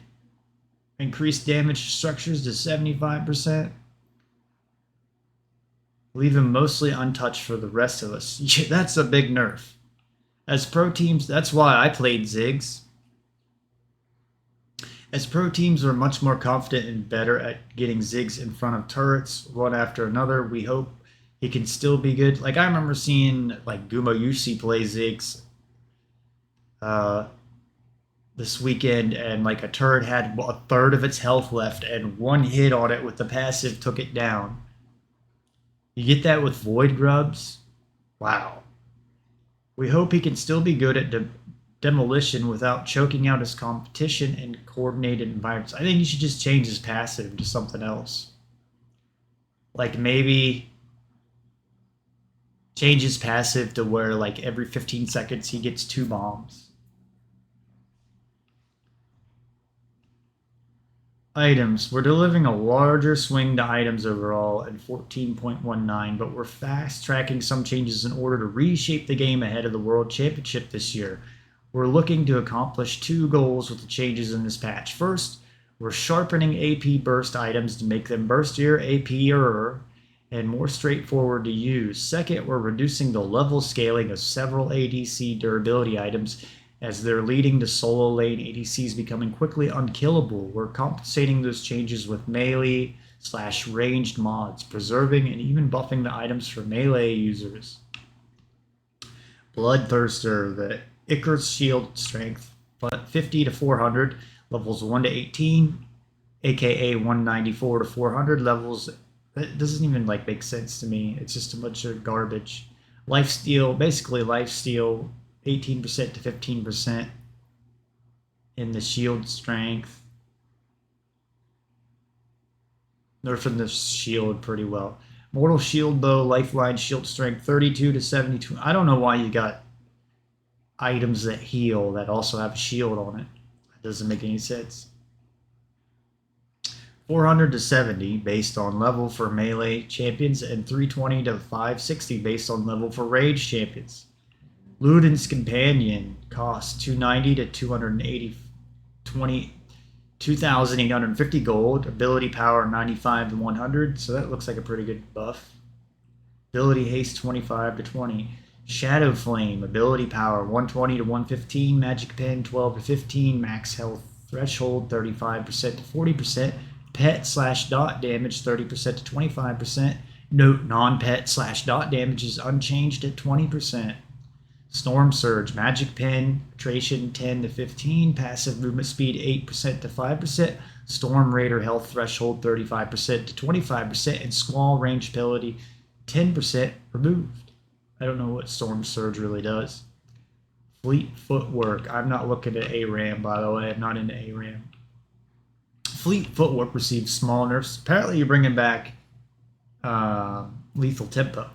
increased damage to structures to 75%. Leave him mostly untouched for the rest of us. Yeah, that's a big nerf. As pro teams, that's why I played Ziggs. As pro teams are much more confident and better at getting Ziggs in front of turrets one after another, we hope he can still be good. Like I remember seeing like Gumo Yusi play Ziggs this weekend, and like a turret had a third of its health left, and one hit on it with the passive took it down. You get that with Void Grubs? Wow. We hope he can still be good at demolition without choking out his competition in coordinated environments. I think you should just change his passive to something else. Like maybe change his passive to where like every 15 seconds he gets 2 bombs. Items. We're delivering a larger swing to items overall at 14.19, but we're fast tracking some changes in order to reshape the game ahead of the World Championship this year. We're looking to accomplish 2 goals with the changes in this patch. First, we're sharpening AP burst items to make them burstier, AP-er, and more straightforward to use. Second, we're reducing the level scaling of several ADC durability items as they're leading to solo lane ADCs becoming quickly unkillable. We're compensating those changes with melee/ranged mods, preserving and even buffing the items for melee users. Bloodthirster, the Icarus shield strength 50 to 400, levels 1 to 18, aka 194 to 400 levels. That doesn't even like make sense to me. It's just a bunch of garbage. Lifesteal, basically lifesteal 18% to 15% in the shield strength. Nerfing the shield pretty well. Mortal shield bow, lifeline shield strength 32 to 72. I don't know why you got items that heal that also have a shield on it. That doesn't make any sense. 400 to 70 based on level for melee champions, and 320 to 560 based on level for rage champions. Luden's Companion costs 290 to 280, 2,850 gold. Ability power 95 to 100, so that looks like a pretty good buff. Ability haste 25 to 20. Shadow Flame, ability power 120 to 115. Magic Pen 12 to 15. Max health threshold 35% to 40%. Pet/dot damage 30% to 25%. Note non-pet/dot damage is unchanged at 20%. Storm Surge, Magic Penetration 10 to 15, passive movement speed 8% to 5%, Storm Raider health threshold 35% to 25%, and Squall range ability 10% removed. I don't know what Storm Surge really does. Fleet Footwork. I'm not looking at ARAM, by the way. I'm not into ARAM. Fleet Footwork received small nerfs. Apparently you're bringing back Lethal Tempo.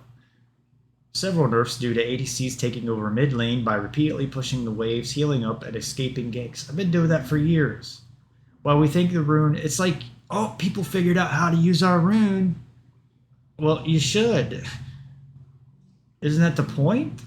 Several nerfs due to ADCs taking over mid lane by repeatedly pushing the waves, healing up, and escaping ganks. I've been doing that for years. While we think the rune, it's like, oh, people figured out how to use our rune. Well, you should. Isn't that the point?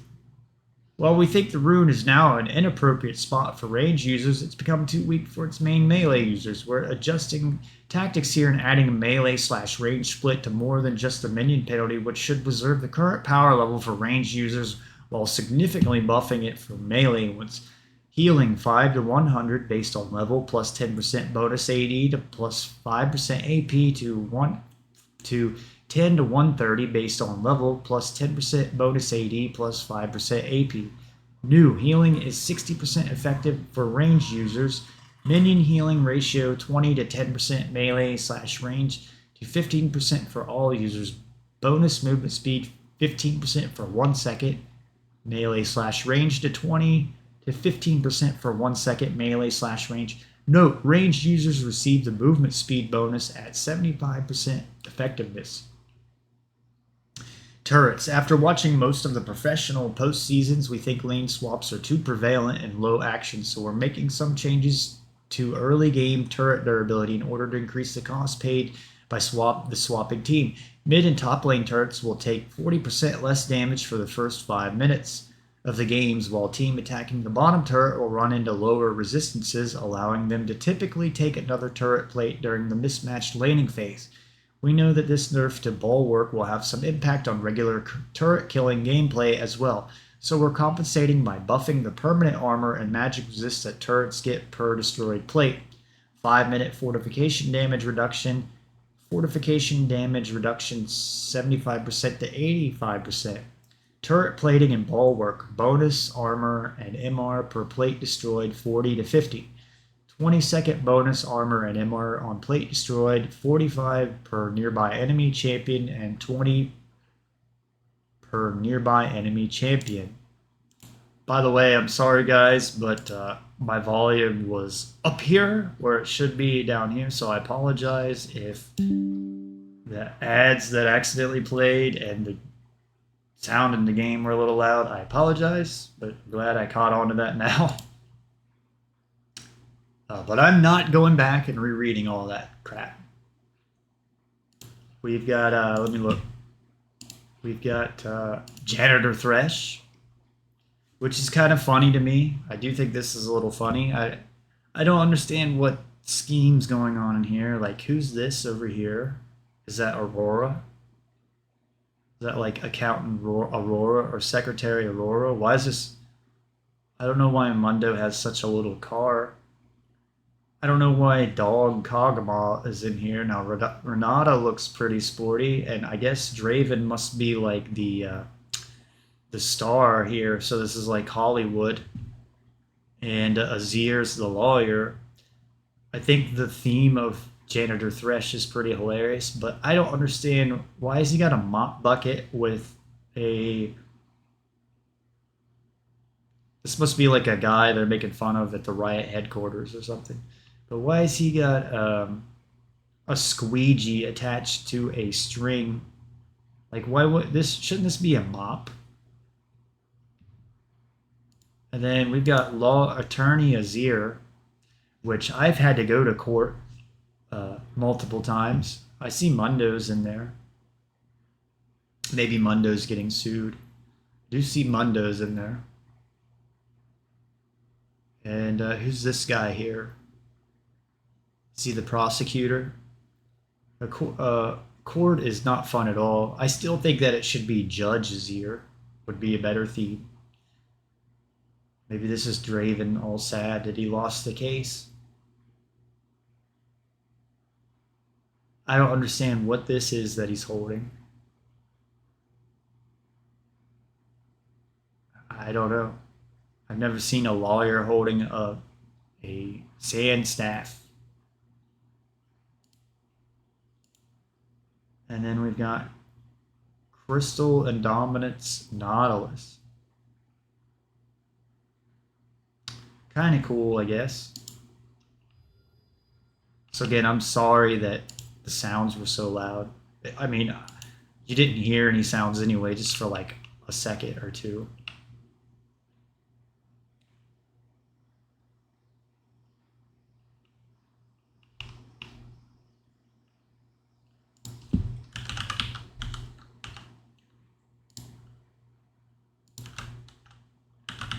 While we think the rune is now an inappropriate spot for range users, it's become too weak for its main melee users. We're adjusting tactics here and adding a melee/range split to more than just the minion penalty, which should preserve the current power level for range users while significantly buffing it for melee ones. Healing 5 to 100 based on level, plus 10% bonus AD to plus 5% AP to 10 to 130 based on level, plus 10% bonus AD plus 5% AP. New healing is 60% effective for range users. Minion healing ratio 20 to 10% melee/range to 15% for all users. Bonus movement speed 15% for 1 second. Melee/range to 20 to 15% for 1 second melee/range. Note, ranged users receive the movement speed bonus at 75% effectiveness. Turrets. After watching most of the professional postseasons, we think lane swaps are too prevalent in low action, so we're making some changes to early game turret durability in order to increase the cost paid by the swapping team. Mid and top lane turrets will take 40% less damage for the first 5 minutes of the games, while team attacking the bottom turret will run into lower resistances, allowing them to typically take another turret plate during the mismatched laning phase. We know that this nerf to Bulwark will have some impact on regular turret killing gameplay as well, so we're compensating by buffing the permanent armor and magic resist that turrets get per destroyed plate. 5-minute fortification damage reduction. Fortification damage reduction 75% to 85%. Turret plating and Bulwark. Bonus armor and MR per plate destroyed 40 to 50. 20-second bonus armor and MR on plate destroyed, 45 per nearby enemy champion, and 20 per nearby enemy champion. By the way, I'm sorry guys, but my volume was up here where it should be down here, so I apologize if the ads that accidentally played and the sound in the game were a little loud. I apologize, but glad I caught on to that now. But I'm not going back and rereading all that crap. We've got, let me look. We've got Janitor Thresh, which is kind of funny to me. I do think this is a little funny. I don't understand what scheme's going on in here. Like, who's this over here? Is that Aurora? Is that like Accountant Aurora or Secretary Aurora? Why is this? I don't know why Mundo has such a little car. I don't know why Dog Kagama is in here. Now, Renata looks pretty sporty, and I guess Draven must be like the star here. So this is like Hollywood, and Azir's the lawyer. I think the theme of Janitor Thresh is pretty hilarious, but I don't understand why has he got a mop bucket with a... This must be like a guy they're making fun of at the riot headquarters or something. But why has he got a squeegee attached to a string? Like, why would this? Shouldn't this be a mop? And then we've got Law Attorney Azir, which I've had to go to court multiple times. I see Mundo's in there. Maybe Mundo's getting sued. I do see Mundo's in there. And who's this guy here? See the prosecutor. Court is not fun at all. I still think that it should be Judge Azir. Would be a better theme. Maybe this is Draven all sad that he lost the case. I don't understand what this is that he's holding. I don't know. I've never seen a lawyer holding a sand staff. And then we've got Crystal and Dominance Nautilus. Kind of cool, I guess. So again, I'm sorry that the sounds were so loud. I mean, you didn't hear any sounds anyway, just for like a second or two.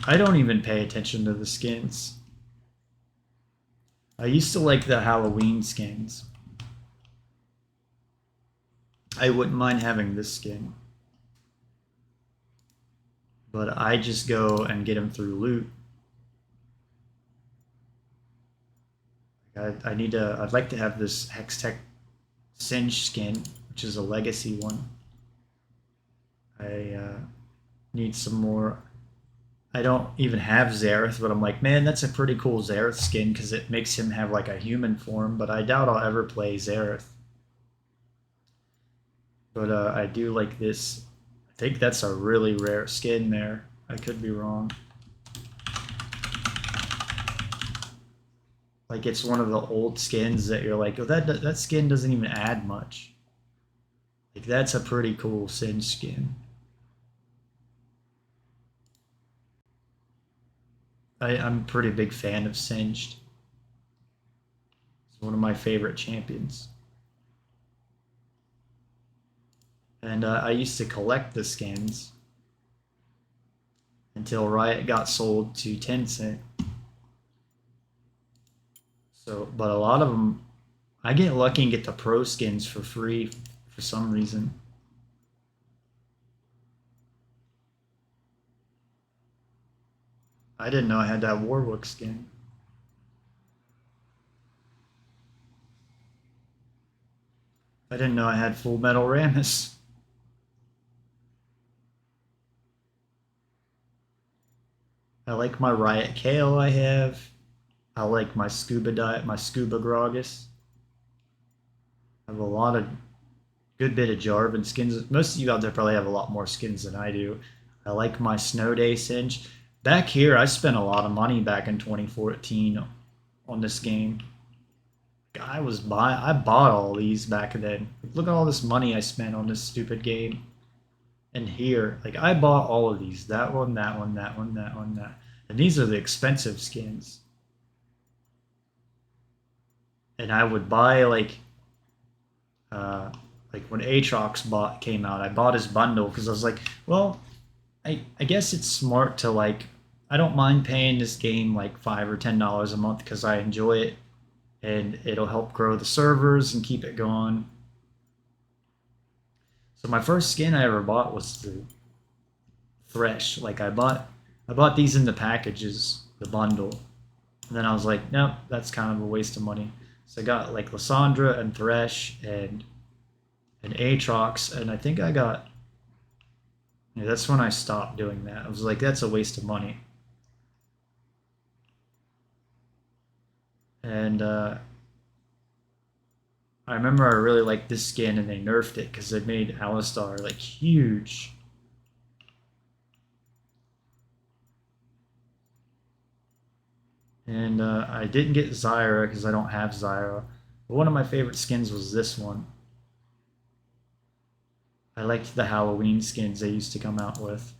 I don't even pay attention to the skins. I used to like the Halloween skins. I wouldn't mind having this skin. But I just go and get them through loot. I need to. I'd like to have this Hextech Singe skin, which is a legacy one. I need some more. I don't even have Xerath, but I'm like, man, that's a pretty cool Xerath skin because it makes him have like a human form. But I doubt I'll ever play Xerath. But I do like this. I think that's a really rare skin there. I could be wrong. Like it's one of the old skins that you're like, oh, that skin doesn't even add much. Like that's a pretty cool Singe skin. I'm a pretty big fan of Singed. It's one of my favorite champions. And I used to collect the skins until Riot got sold to Tencent. So, but a lot of them, I get lucky and get the pro skins for free for some reason. I didn't know I had that Warwick skin. I didn't know I had Full Metal Ramus. I like my Riot Kale I have. I like my Scuba Diet, my Scuba Gragas. I have a lot of good bit of Jarvain skins. Most of you out there probably have a lot more skins than I do. I like my Snow Day Singe. Back here, I spent a lot of money back in 2014 on this game. I bought all these back then. Look at all this money I spent on this stupid game. And here, like I bought all of these. That one, that one, that one, that one, that. And these are the expensive skins. And I would buy like when Aatrox came out, I bought his bundle because I was like, well, I guess it's smart to like I don't mind paying this game like $5 or $10 a month because I enjoy it and it'll help grow the servers and keep it going. So my first skin I ever bought was the Thresh. Like I bought these in the packages, the bundle. And then I was like, nope, that's kind of a waste of money. So I got like Lysandra and Thresh and Aatrox, and I think I got. Yeah, that's when I stopped doing that. I was like, that's a waste of money. And I remember I really liked this skin, and they nerfed it because it made Alistar like huge. And I didn't get Zyra because I don't have Zyra. But one of my favorite skins was this one. I liked the Halloween skins they used to come out with.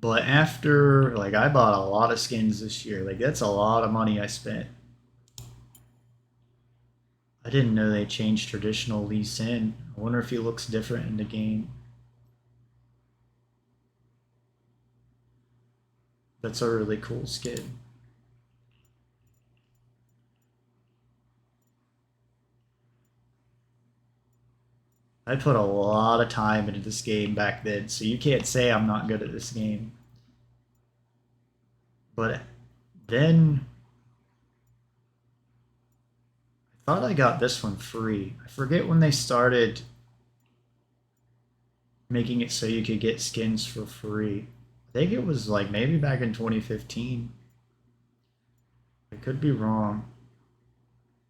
But after, like, I bought a lot of skins this year. Like, that's a lot of money I spent. I didn't know they changed traditional Lee Sin. I wonder if he looks different in the game. That's a really cool skin. I put a lot of time into this game back then, so you can't say I'm not good at this game. But then I thought I got this one free. I forget when they started making it so you could get skins for free. I think it was like maybe back in 2015. I could be wrong.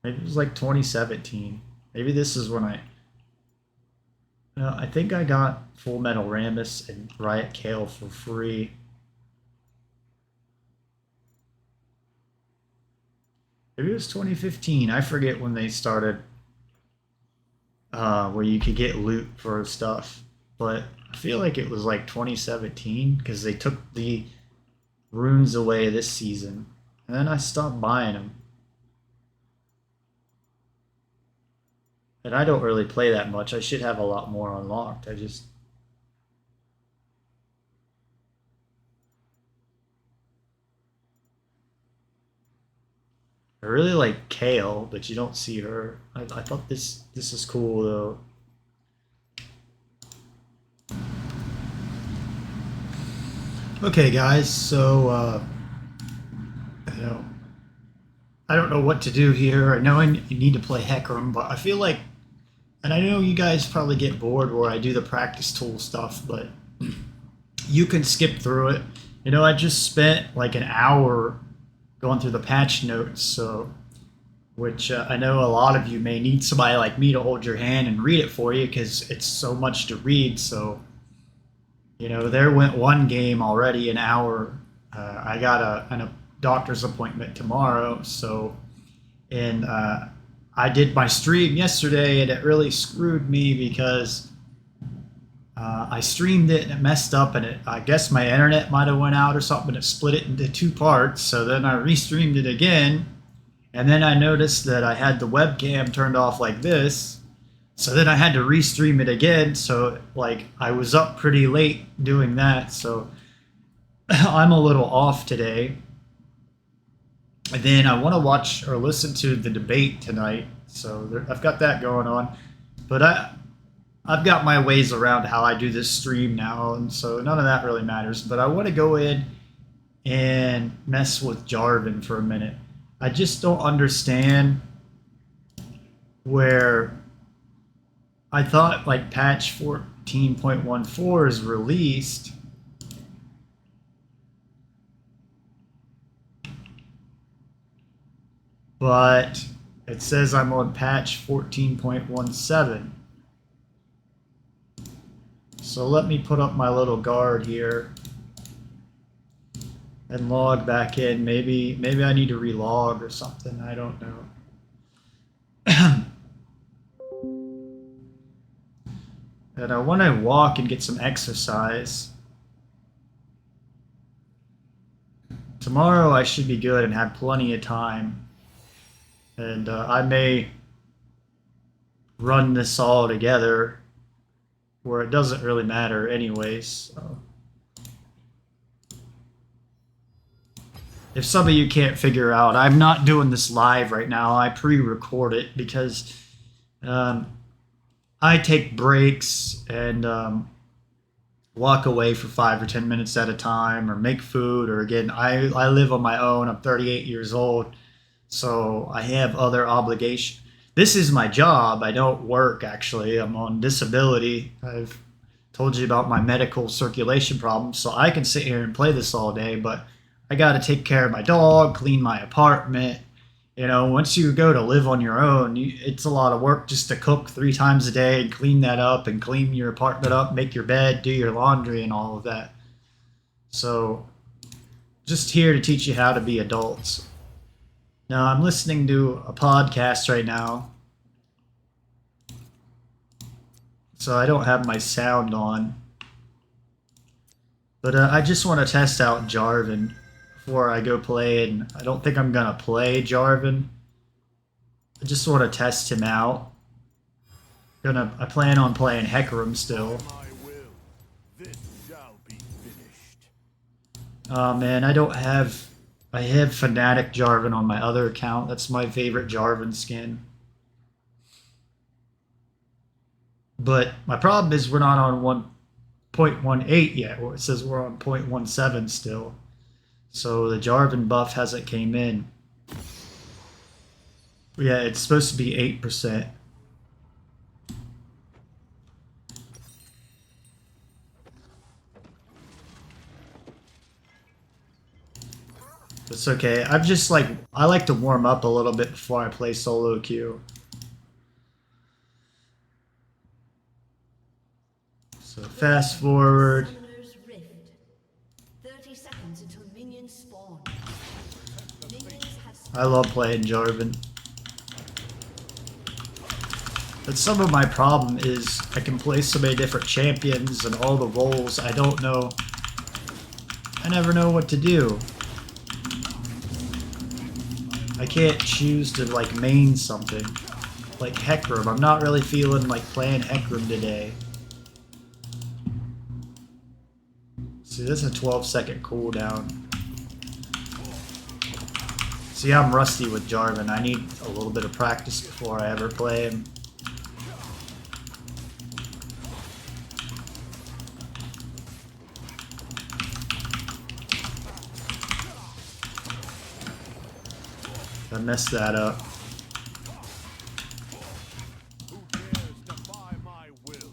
Maybe it was like 2017. Maybe this is when no, I think I got Full Metal Ramus and Riot Kale for free. Maybe it was 2015. I forget when they started, where you could get loot for stuff. But I feel like it was like 2017 because they took the runes away this season. And then I stopped buying them. And I don't really play that much. I should have a lot more unlocked. I really like Kale, but you don't see her. I thought this is cool though. Okay, guys. So you know, I don't know what to do here. I know I need to play Hecarim, but I feel like, and I know you guys probably get bored where I do the practice tool stuff, but you can skip through it. You know, I just spent like an hour going through the patch notes, so which I know a lot of you may need somebody like me to hold your hand and read it for you because it's so much to read. So, you know, there went one game already, an hour. I got a doctor's appointment tomorrow, so and I did my stream yesterday, and it really screwed me because I streamed it and it messed up, and I guess my internet might have went out or something. And it split it into two parts. So then I restreamed it again, and then I noticed that I had the webcam turned off like this. So then I had to restream it again. So like I was up pretty late doing that. So I'm a little off today. And then I want to watch or listen to the debate tonight. So I've got that going on. But I've got my ways around how I do this stream now, and so none of that really matters. But I want to go in and mess with Jarvain for a minute. I just don't understand where I thought like patch 14.14 is released. But it says I'm on patch 14.17. So let me put up my little guard here and log back in. Maybe I need to relog or something. I don't know. And I want to walk and get some exercise. Tomorrow I should be good and have plenty of time. And I may run this all together where it doesn't really matter anyways. So. If some of you can't figure out, I'm not doing this live right now. I pre-record it because I take breaks and walk away for 5 or 10 minutes at a time or make food. Or again, I live on my own. I'm 38 years old. So I have other obligations. This is my job. I don't work, actually. I'm on disability. I've told you about my medical circulation problems. So I can sit here and play this all day, but I got to take care of my dog, clean my apartment. You know, once you go to live on your own, it's a lot of work just to cook 3 times a day and clean that up and clean your apartment up, make your bed, do your laundry and all of that. So just here to teach you how to be adults. Now, I'm listening to a podcast right now, so I don't have my sound on. But I just want to test out Jarvain before I go play, and I don't think I'm going to play Jarvain. I just want to test him out. I plan on playing Hecarim still. Oh man, I have Fnatic Jarvan on my other account. That's my favorite Jarvan skin. But my problem is we're not on 1.18 yet. It says we're on 0.17 still. So the Jarvan buff hasn't came in. Yeah, it's supposed to be 8%. It's okay. I like to warm up a little bit before I play solo queue. So fast forward. 30 seconds until minions spawn. Minions have I love playing Jarvain. But some of my problem is I can play so many different champions and all the roles. I don't know. I never know what to do. I can't choose to like main something. Like Hecarim. I'm not really feeling like playing Hecarim today. See, this is a 12-second cooldown. See, I'm rusty with Jarvain. I need a little bit of practice before I ever play him. I messed that up. Who dares defy my will?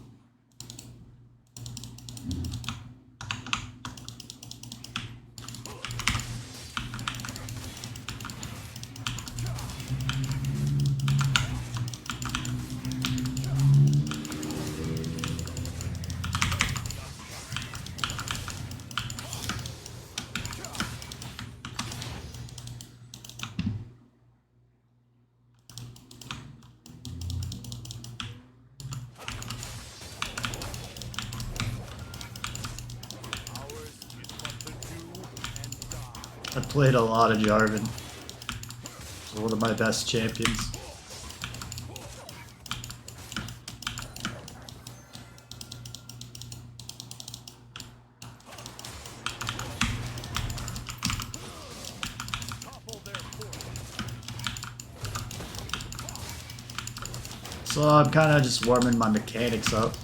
I played a lot of Jarvain. He's one of my best champions. So I'm kind of just warming my mechanics up.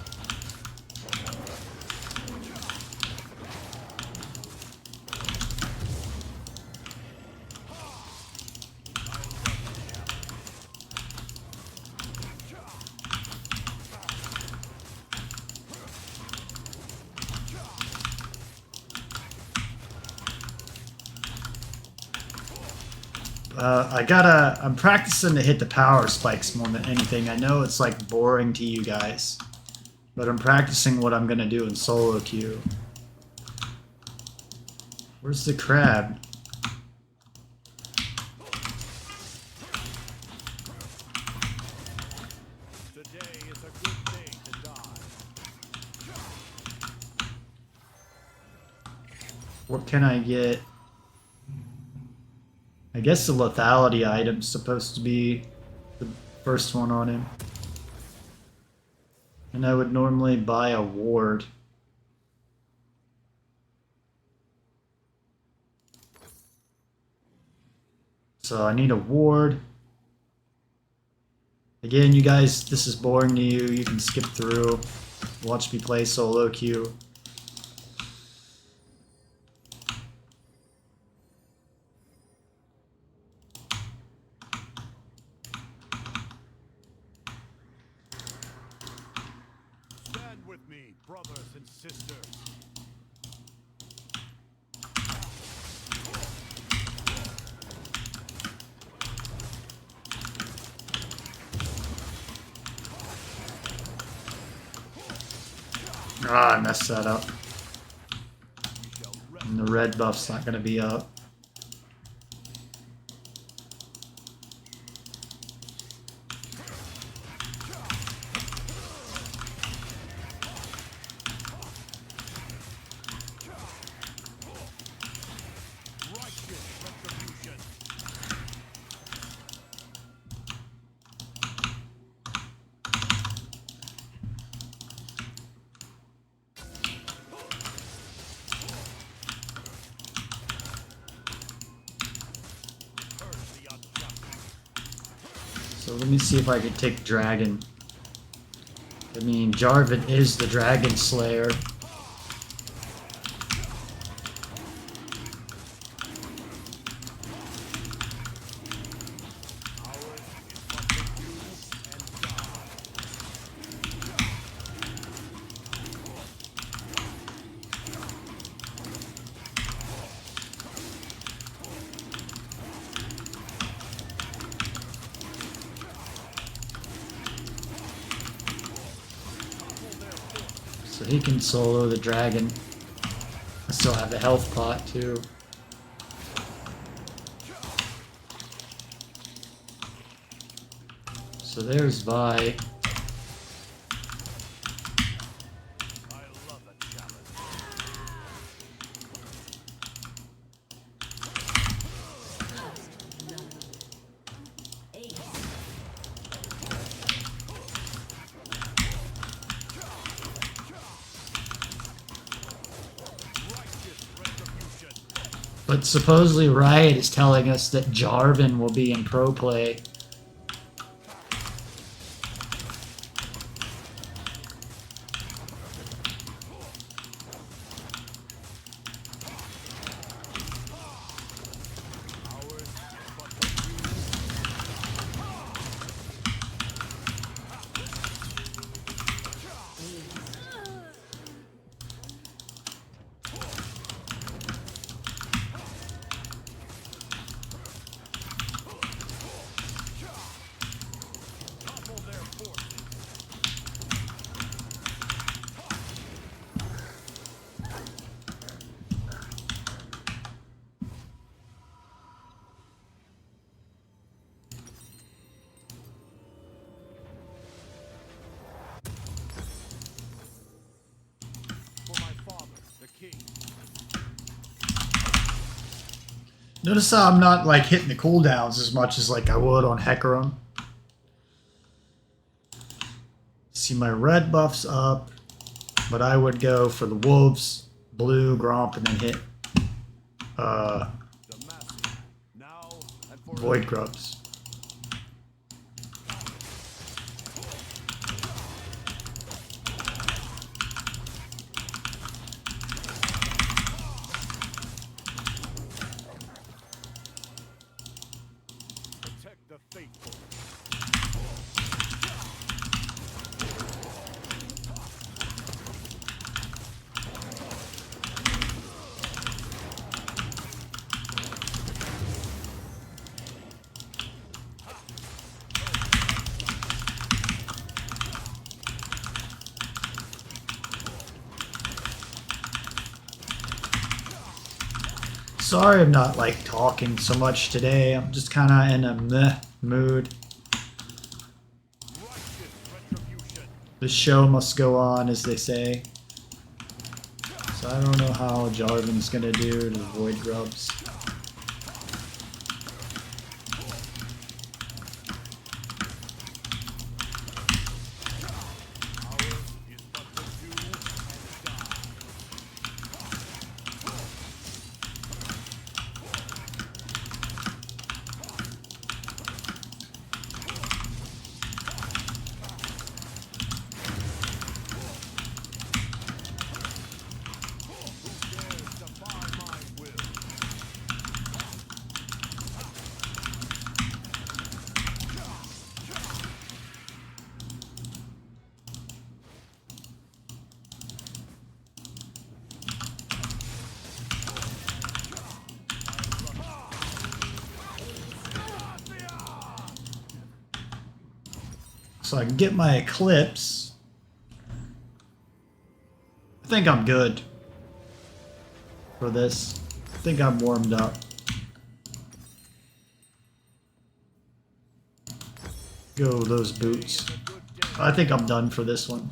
I'm practicing to hit the power spikes more than anything. I know it's like boring to you guys, but I'm practicing what I'm gonna do in solo queue. Where's the crab? Today is a good day to die. What can I get? I guess the lethality item's supposed to be the first one on him. And I would normally buy a ward. So I need a ward. Again, you guys, this is boring to you. You can skip through. Watch me play solo queue. Stand with me, brothers and sisters. Ah, I messed that up. And the red buff's not going to be up. Righteous retribution. Curse the unjust. So let me see if I can take Dragon. I mean, Jarvain is the Dragon Slayer. Ours is but to do and die. So he can solo the Dragon. I still have the health pot too. So there's Vi. I love a challenge. Righteous retribution. But supposedly Riot is telling us that Jarvain will be in pro play. Topple their forces. For my father, the king. Notice how I'm not like hitting the cooldowns as much as like I would on Hecarim. See, my red buff's up, but I would go for the wolves, blue, Gromp, and then hit The massive. Now and forever. Void Grubs. Protect the faithful. Sorry I'm not like talking so much today. I'm just kind of in a meh mood. Righteous retribution. The show must go on, as they say. So I don't know how Jarvan's gonna do to Void Grubs. Ours is but to do and die. Who dares defy my will? So I can get my Eclipse. I think I'm good for this. I think I'm warmed up. Go those boots. A good day. I think I'm done for this one.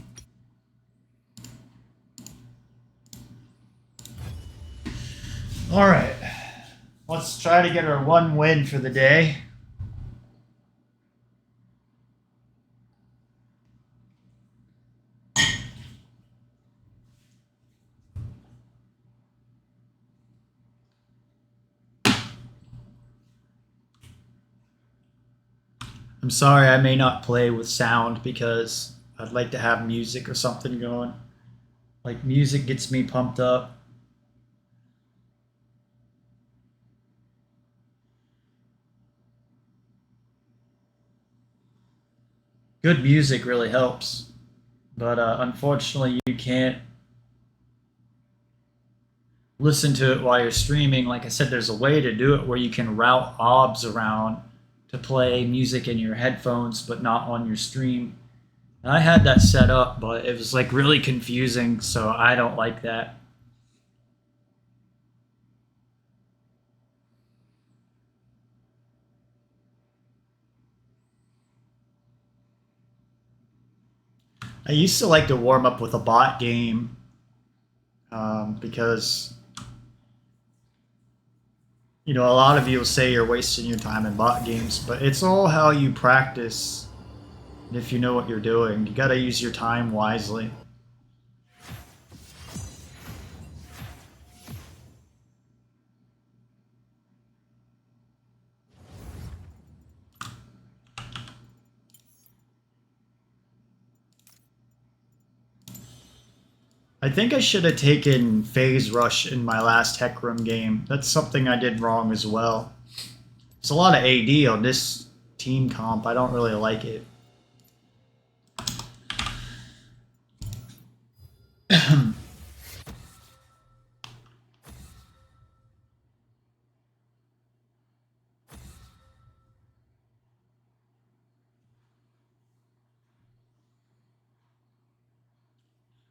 All right. Let's try to get our one win for the day. I'm sorry I may not play with sound because I'd like to have music or something going. Like music gets me pumped up. Good music really helps. But unfortunately you can't listen to it while you're streaming. Like I said, there's a way to do it where you can route obs around to play music in your headphones but not on your stream. And I had that set up, but it was like really confusing, so I don't like that. I used to like to warm up with a bot game because, you know, a lot of you will say you're wasting your time in bot games, but it's all how you practice and if you know what you're doing. You gotta use your time wisely. I think I should have taken Phase Rush in my last Hecarim game. That's something I did wrong as well. There's a lot of AD on this team comp. I don't really like it.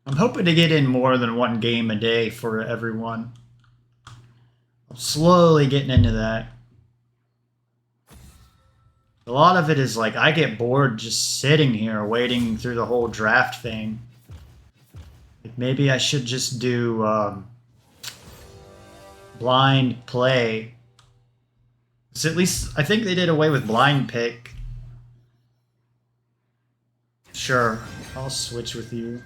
I'm hoping to get in more than one game a day for everyone. I'm slowly getting into that. A lot of it is like I get bored just sitting here waiting through the whole draft thing. Like maybe I should just do blind play. 'Cause at least I think they did away with blind pick. Sure, I'll switch with you.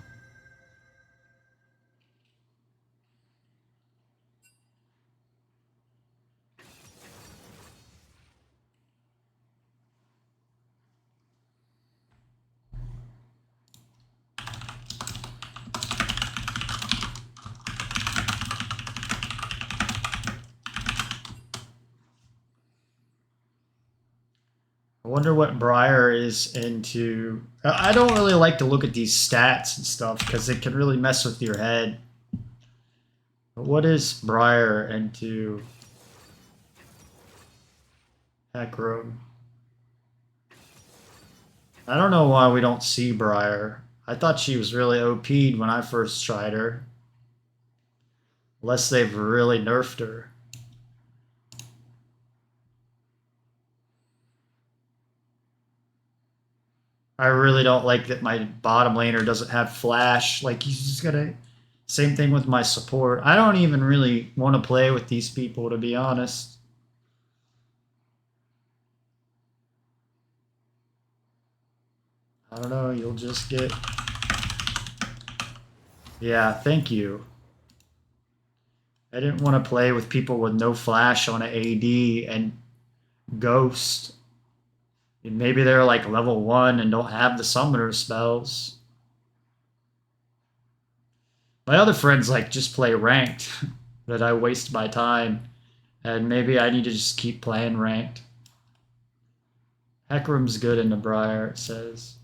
I wonder what Briar is into. I don't really like to look at these stats and stuff because it can really mess with your head. But what is Briar into? Hecraim. I don't know why we don't see Briar. I thought she was really OP'd when I first tried her. Unless they've really nerfed her. I really don't like that my bottom laner doesn't have flash. Like, he's just gonna... Same thing with my support. I don't even really want to play with these people, to be honest. I don't know, you'll just get... Yeah, thank you. I didn't want to play with people with no flash on an AD and Ghost. And maybe they're like level 1 and don't have the summoner spells. My other friends like just play ranked, that I waste my time. And maybe I need to just keep playing ranked. Hecarim's good in the Briar, it says.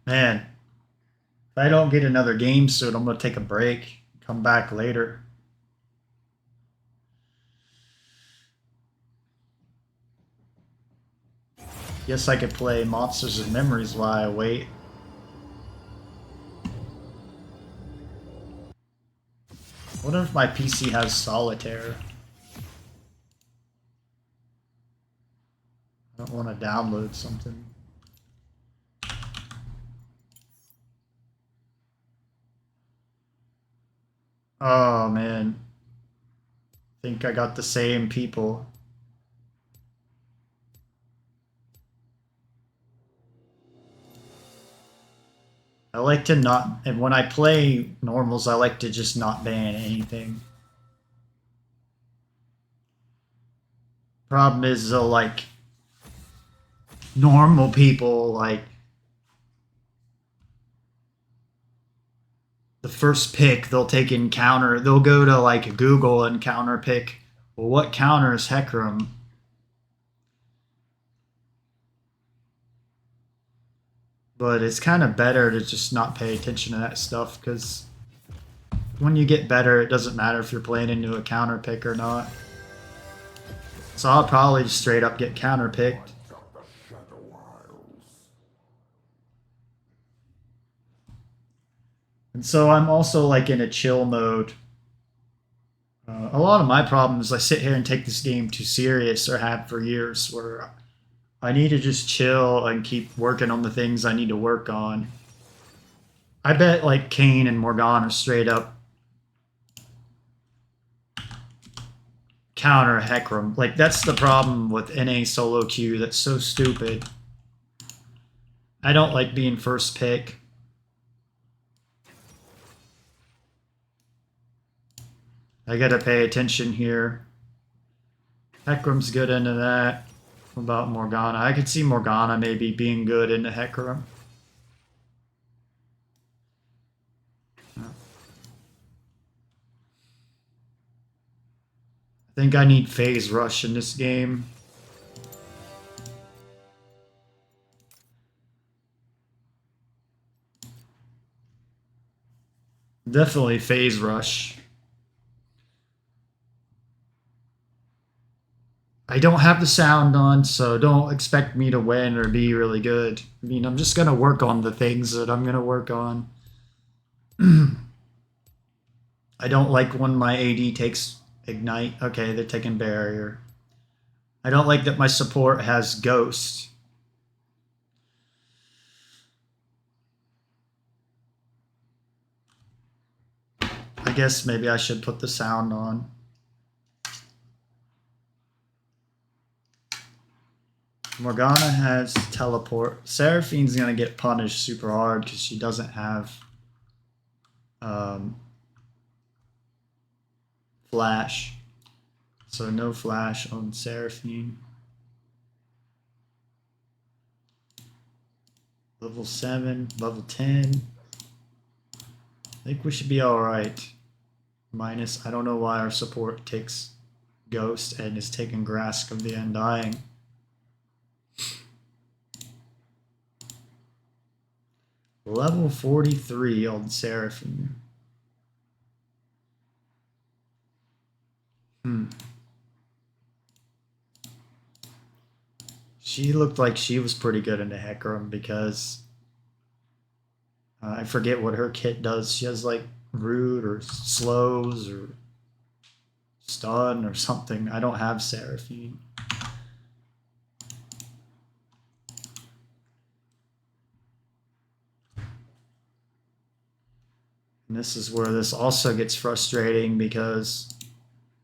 Man, if I don't get another game soon, I'm going to take a break. Come back later. Guess I could play Monsters of Memories while I wait. I wonder if my PC has Solitaire. I don't want to download something. Oh man. I think I got the same people. I like to not, and when I play normals, I like to just not ban anything. Problem is though, like, normal people, like, the first pick, they'll take in counter, they'll go to like Google and counter pick, well, what counters Hecarim? But it's kind of better to just not pay attention to that stuff, because when you get better, it doesn't matter if you're playing into a counter pick or not. So I'll probably just straight up get counter picked. And so I'm also like in a chill mode. A lot of my problems, I sit here and take this game too serious, or have for years, where I need to just chill and keep working on the things I need to work on. I bet like Kane and Morgana straight up counter Hecarim. Like that's the problem with NA solo queue. That's so stupid. I don't like being first pick. I gotta pay attention here. Hecarim's good into that. What about Morgana? I could see Morgana maybe being good into Hecarim. I think I need phase rush in this game. Definitely phase rush. I don't have the sound on, so don't expect me to win or be really good. I mean, I'm just gonna work on the things that I'm gonna work on. I don't like when my AD takes Ignite. Okay, they're taking Barrier. I don't like that my support has Ghost. I guess maybe I should put the sound on. Morgana has teleport. Seraphine's gonna get punished super hard because she doesn't have flash. So no flash on Seraphine. Level 7, level 10. I think we should be alright. Minus, I don't know why our support takes Ghost and is taking Grasp of the Undying. Level 43 on Seraphine. She looked like she was pretty good into Hecarim because I forget what her kit does. She has like root or slows or stun or something. I don't have Seraphine. And this is where this also gets frustrating because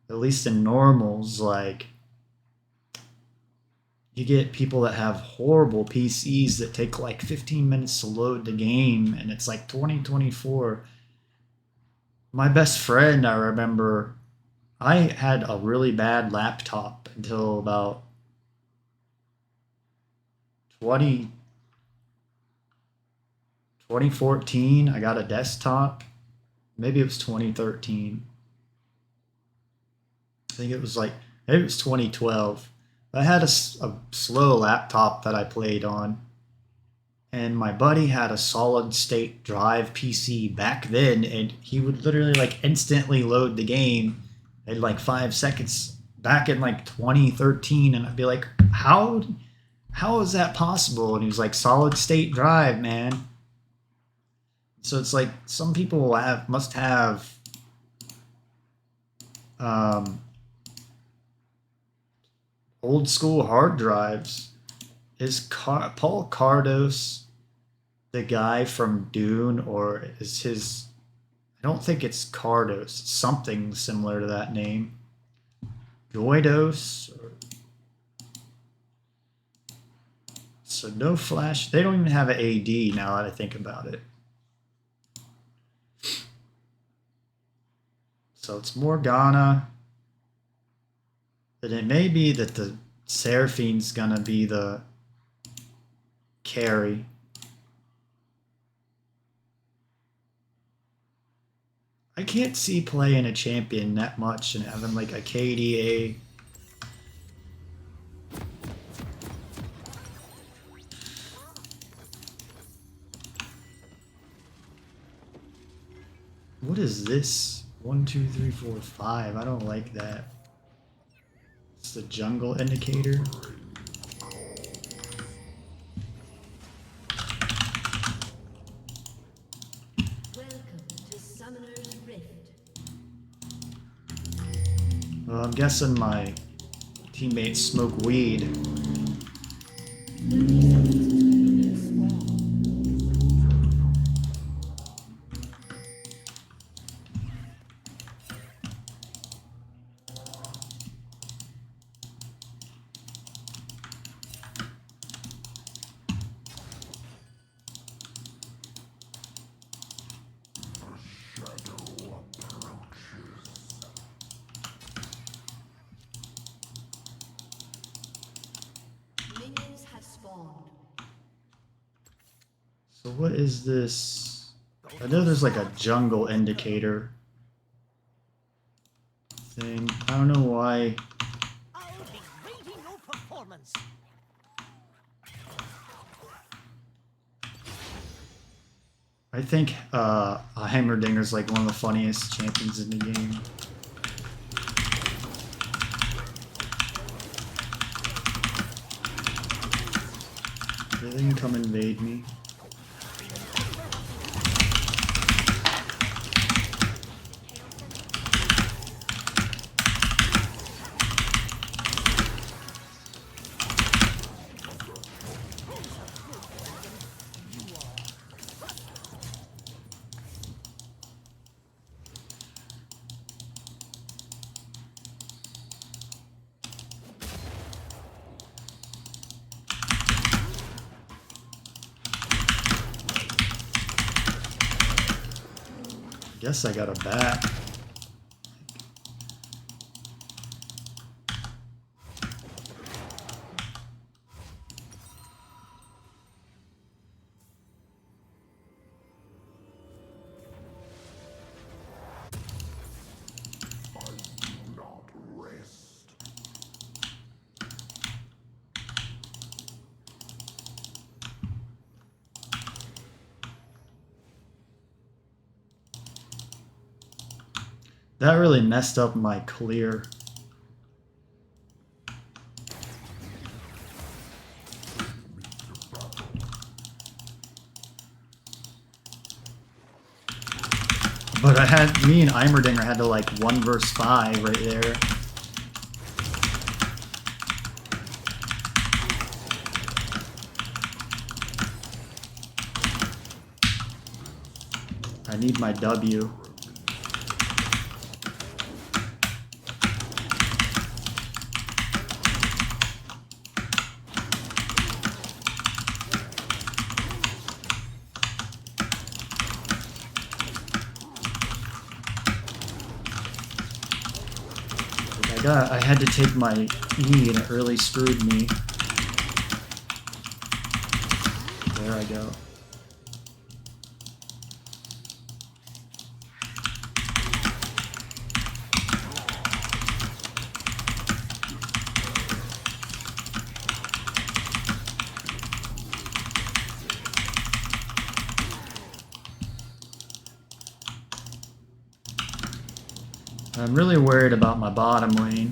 at least in normals, like you get people that have horrible PCs that take like 15 minutes to load the game, and it's like 2024. My best friend, I remember, I had a really bad laptop until about 2014. I got a desktop. Maybe it was 2013. I think it was like, maybe it was 2012. I had a slow laptop that I played on, and my buddy had a solid state drive PC back then, and he would literally like instantly load the game in like 5 seconds back in like 2013, and I'd be like, how is that possible? And he was like, solid state drive, man. So it's like some people must have old school hard drives. Is Paul Cardos the guy from Dune, or is his? I don't think it's Cardos. It's something similar to that name. Goidos. So no flash. They don't even have an AD now that I think about it. So it's Morgana. And it may be that the Seraphine's gonna be the carry. I can't see playing a champion that much and having like a KDA. What is this? 1, 2, 3, 4, 5. I don't like that. It's the jungle indicator. Welcome Well, I'm guessing my teammates smoke weed. Minions have spawned. So what is this? I know there's like a jungle indicator thing. I don't know why. I'll be waiting your performance. I think Heimerdinger's like one of the funniest champions in the game. They can come invade me. Guess I got a bat. That really messed up my clear. But me and Heimerdinger had to like 1 versus 5 right there. I need my W. I had to take my E and it really screwed me. There I go. I'm really worried about my bottom lane.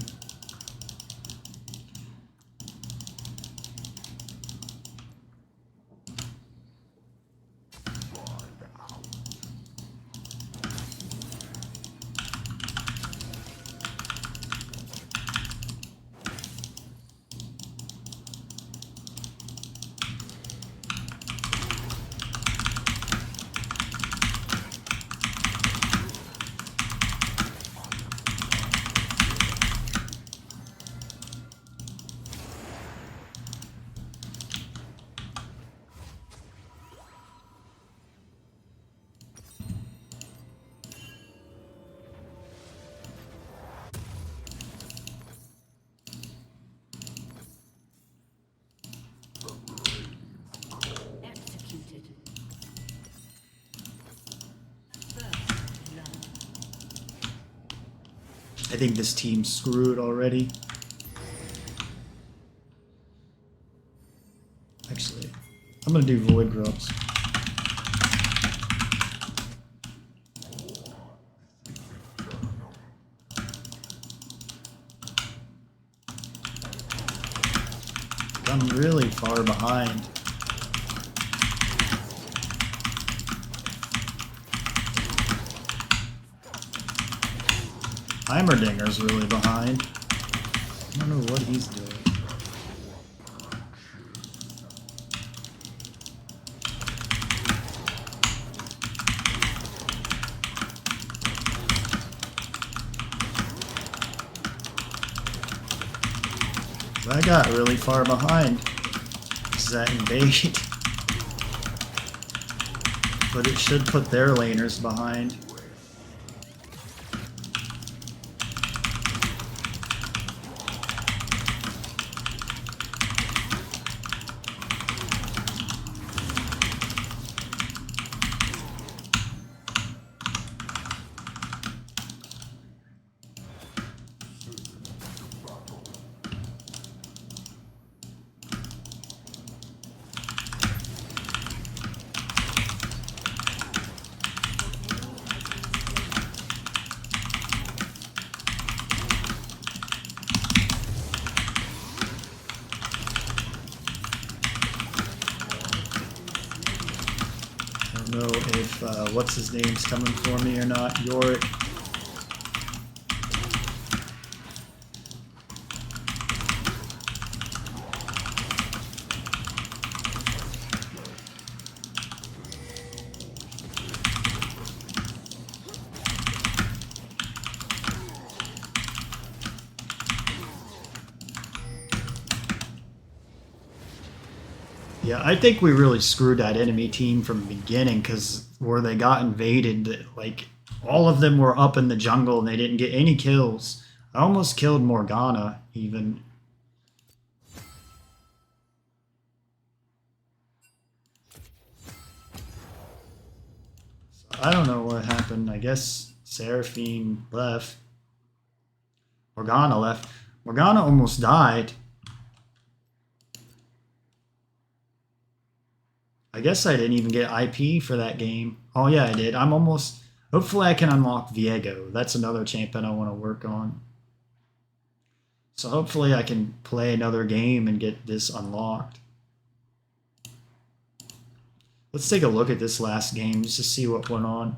Executed. I think this team's screwed already. Actually, I'm gonna do Void Grubs. I'm really far behind. Heimerdinger's really behind. I don't know what he's doing. I got really far behind. Is that invade? But it should put their laners behind. I don't know if what's his name's coming for me or not. Yorick. Yeah, I think we really screwed that enemy team from the beginning because where they got invaded, like all of them were up in the jungle and they didn't get any kills. I almost killed Morgana even. So I don't know what happened. I guess Seraphine left. Morgana left. Morgana almost died. I guess I didn't even get IP for that game. Oh yeah, I did. I'm almost... Hopefully I can unlock Viego. That's another champion I want to work on. So hopefully I can play another game and get this unlocked. Let's take a look at this last game just to see what went on.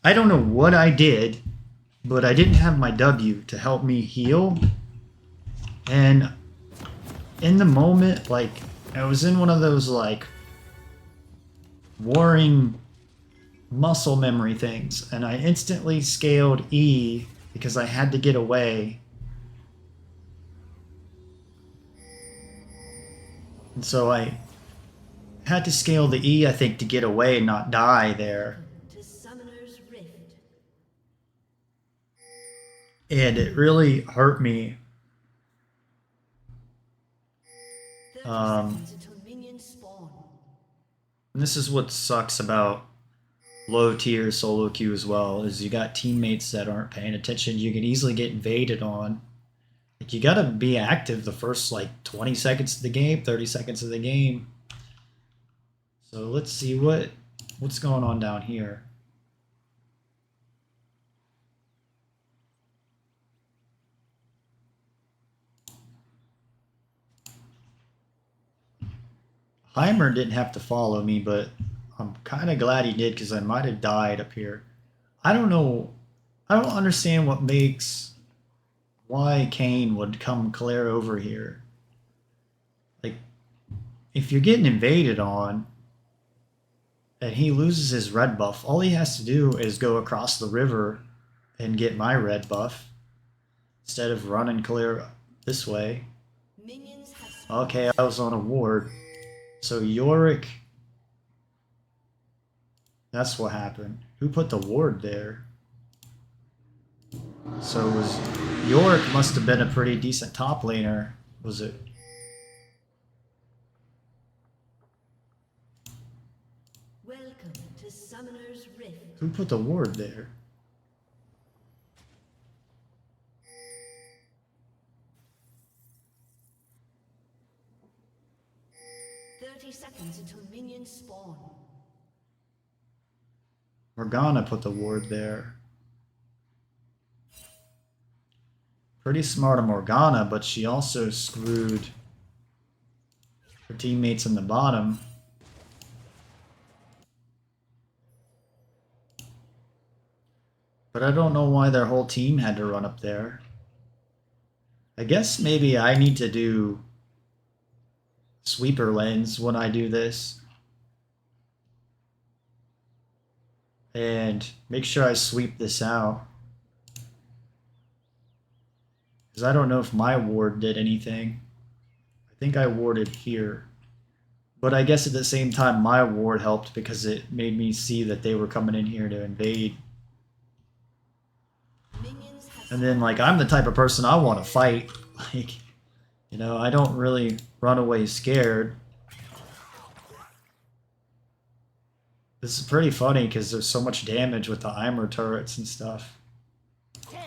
I don't know what I did, but I didn't have my W to help me heal. And in the moment, like, I was in one of those, like, warring muscle memory things, and I instantly scaled E because I had to get away. And so I had to scale the E, I think, to get away and not die there. To Summoner's Rift. And it really hurt me. 30 seconds until minions spawn. And this is what sucks about low tier solo queue as well, is you got teammates that aren't paying attention. You can easily get invaded on. Like, you gotta be active the first like 20 seconds of the game, 30 seconds of the game. So let's see what's going on down here. Heimer didn't have to follow me, but I'm kind of glad he did because I might have died up here. I don't know. I don't understand what makes why Kane would come clear over here. Like, if you're getting invaded on and he loses his red buff, all he has to do is go across the river and get my red buff instead of running clear this way. Minions have spawned. Okay, I was on a ward. So Yorick, that's what happened. Who put the ward there? So Yorick must have been a pretty decent top laner, was it? Welcome to Summoner's Rift. Who put the ward there? Seconds until minions spawn. Morgana put the ward there. Pretty smart of Morgana, but she also screwed her teammates in the bottom. But I don't know why their whole team had to run up there. I guess maybe I need to do sweeper lens when I do this. And make sure I sweep this out. Because I don't know if my ward did anything. I think I warded here. But I guess at the same time my ward helped because it made me see that they were coming in here to invade. Minions have And then, like, I'm the type of person I want to fight. Like, you know, I don't really run away scared. This is pretty funny because there's so much damage with the Eimer turrets and stuff. Stay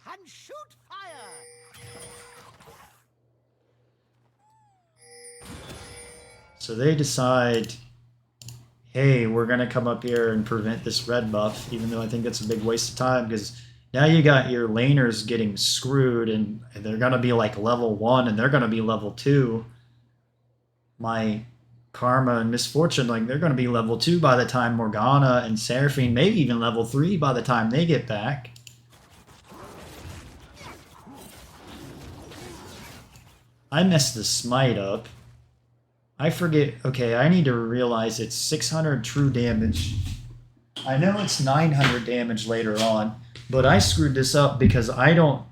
and shoot fire! So they decide, hey, we're going to come up here and prevent this red buff, even though I think that's a big waste of time because now you got your laners getting screwed and they're going to be like level 1 and they're going to be level 2. My Karma and Misfortune, like, they're going to be level 2 by the time Morgana and Seraphine, maybe even level 3 by the time they get back. I messed the smite up. I forget, okay, I need to realize it's 600 true damage. I know it's 900 damage later on, but I screwed this up because I don't,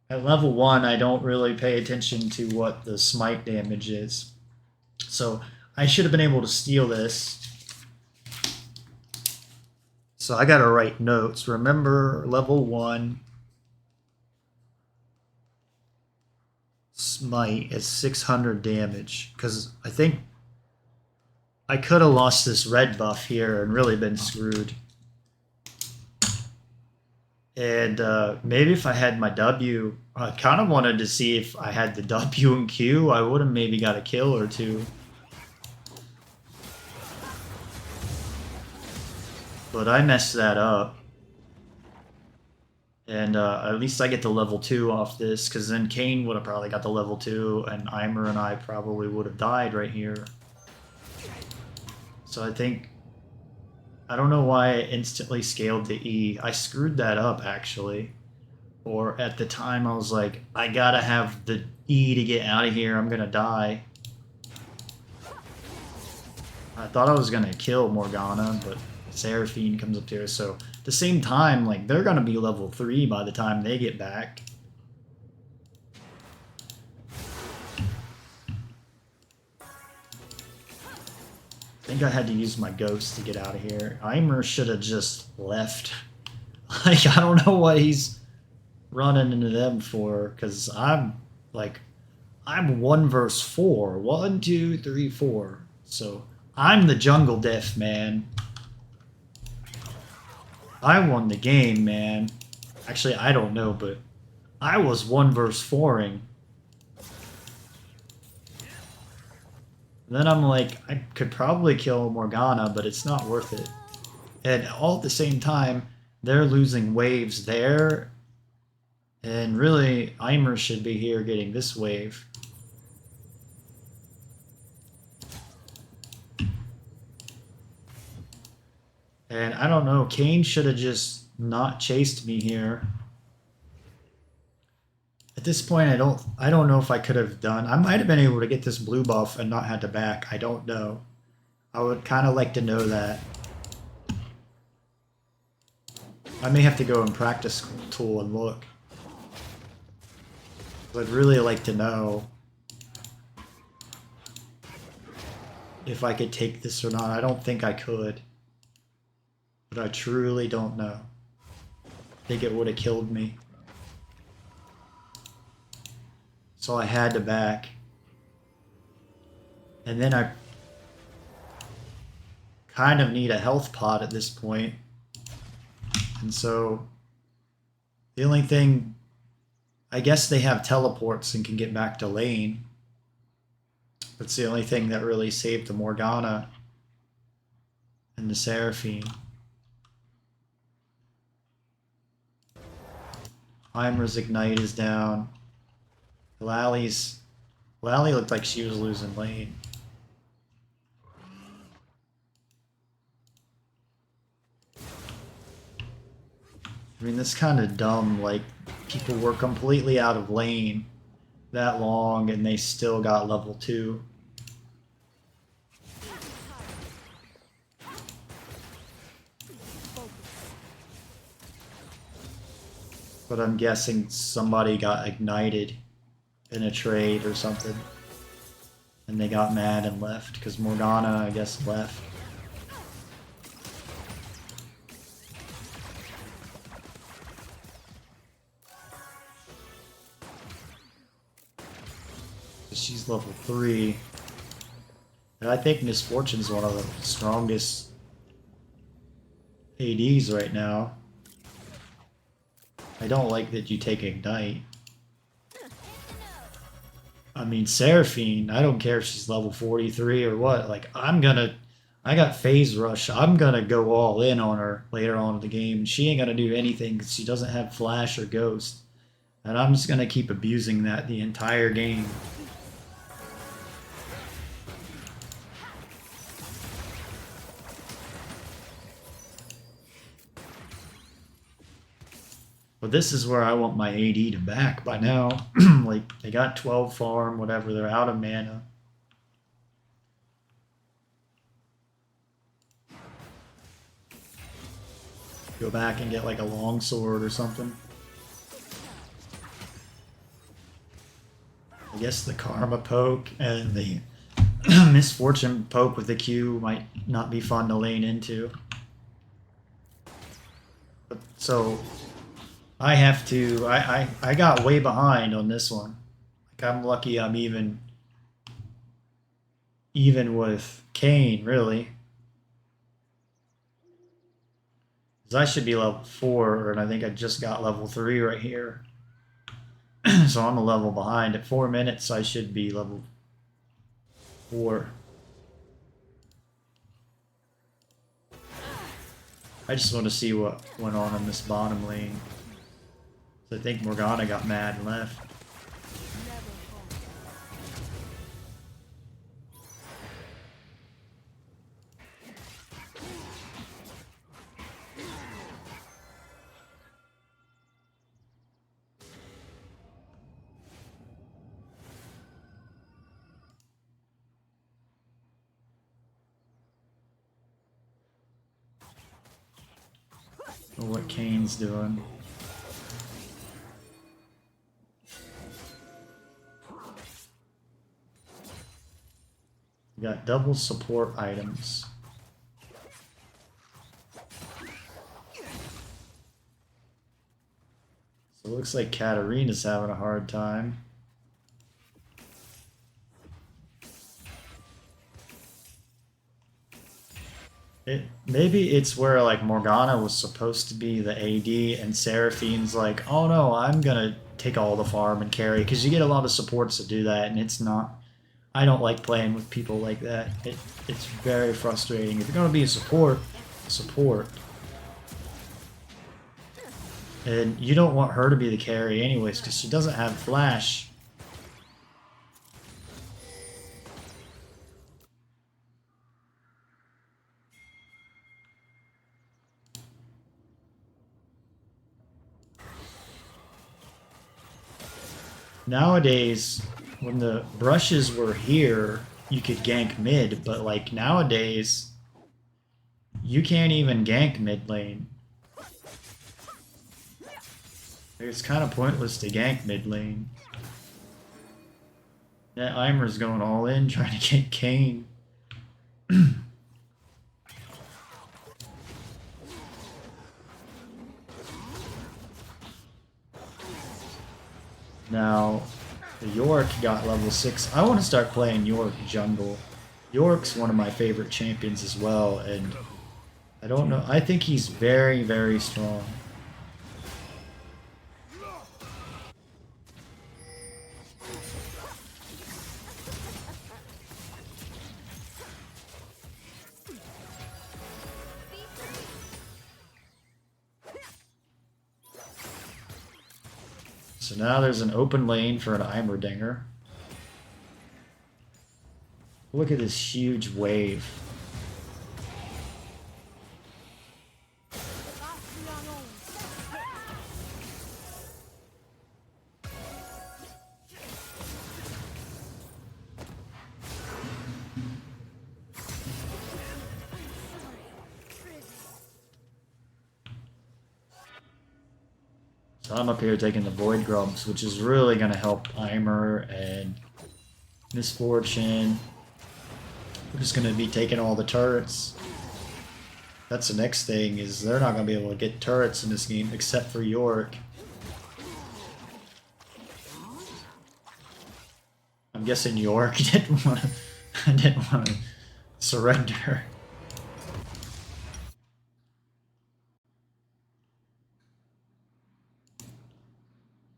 at level 1, I don't really pay attention to what the smite damage is. So I should have been able to steal this. So I gotta write notes. Remember, level 1 smite is 600 damage. Because I think I could have lost this red buff here and really been screwed. And maybe if I had my W, I kind of wanted to see if I had the W and Q, I would have maybe got a kill or two. But I messed that up. And at least I get the level 2 off this, because then Kane would have probably got the level 2, and Eimer and I probably would have died right here. So I think, I don't know why I instantly scaled to E. I screwed that up, actually. Or at the time, I was like, I gotta have the E to get out of here, I'm gonna die. I thought I was gonna kill Morgana, but Seraphine comes up here, so at the same time, like, they're gonna be level 3 by the time they get back. I think I had to use my ghost to get out of here. Eimer should have just left. Like, I don't know what he's running into them for, because I'm 1 versus 4. 1, 2, 3, 4. So I'm the jungle death man. I won the game, man. Actually, I don't know, but I was 1 versus 4ing. Then I'm like, I could probably kill Morgana, but it's not worth it. And all at the same time, they're losing waves there. And really, Eimer should be here getting this wave. And I don't know, Kane should have just not chased me here. At this point, I don't know if I could have done. I might have been able to get this blue buff and not had to back. I don't know. I would kind of like to know that. I may have to go in practice tool and look. I'd really like to know if I could take this or not. I don't think I could. But I truly don't know. I think it would have killed me. So I had to back. And then I kind of need a health pot at this point. And so the only thing, I guess they have teleports and can get back to lane. That's the only thing that really saved the Morgana and the Seraphine. Heimer's Ignite is down. Lally looked like she was losing lane. I mean, that's kind of dumb. Like, people were completely out of lane that long and they still got level 2. But I'm guessing somebody got ignited in a trade or something. And they got mad and left, because Morgana, I guess, left. She's level 3. And I think Misfortune's one of the strongest ADs right now. I don't like that you take Ignite. I mean, Seraphine, I don't care if she's level 43 or what. Like, I got Phase Rush. I'm gonna go all in on her later on in the game. She ain't gonna do anything because she doesn't have Flash or Ghost. And I'm just gonna keep abusing that the entire game. But this is where I want my AD to back by now. Like, they got 12 farm, whatever, they're out of mana. Go back and get like a longsword or something. I guess the Karma poke and the Misfortune poke with the Q might not be fun to lane into. So I have to, I got way behind on this one. Like, I'm lucky I'm even with Kane, really. Because I should be level 4, and I think I just got level 3 right here. So I'm a level behind. At 4 minutes, I should be level 4. I just want to see what went on in this bottom lane. So I think Morgana got mad and left. What Kane's doing. We got double support items. So it looks like Katarina's having a hard time. Maybe it's where like Morgana was supposed to be the AD and Seraphine's like, oh no, I'm gonna take all the farm and carry, because you get a lot of supports to do that, and it's not. I don't like playing with people like that. It's very frustrating. If you're gonna be a support. And you don't want her to be the carry anyways, because she doesn't have Flash. Nowadays, when the brushes were here, you could gank mid, but like nowadays, you can't even gank mid lane. It's kind of pointless to gank mid lane. That Eimer's going all in trying to get Kane. Now, York got level 6. I want to start playing York jungle. York's one of my favorite champions as well, and I don't know. I think he's very, very strong. So now there's an open lane for an Heimerdinger. Look at this huge wave. So I'm up here taking the Void Grubs, which is really going to help Eimer and Misfortune. We're just going to be taking all the turrets. That's the next thing, is they're not going to be able to get turrets in this game except for York. I'm guessing York didn't want to surrender.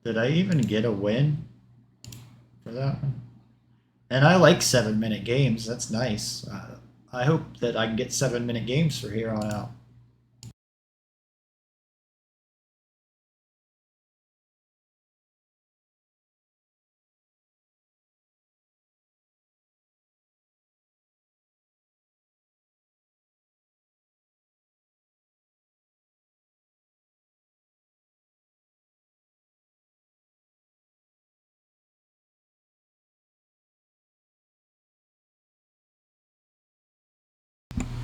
Did I even get a win for that one? And I like 7-minute games. That's nice. I hope that I can get 7-minute games for here on out.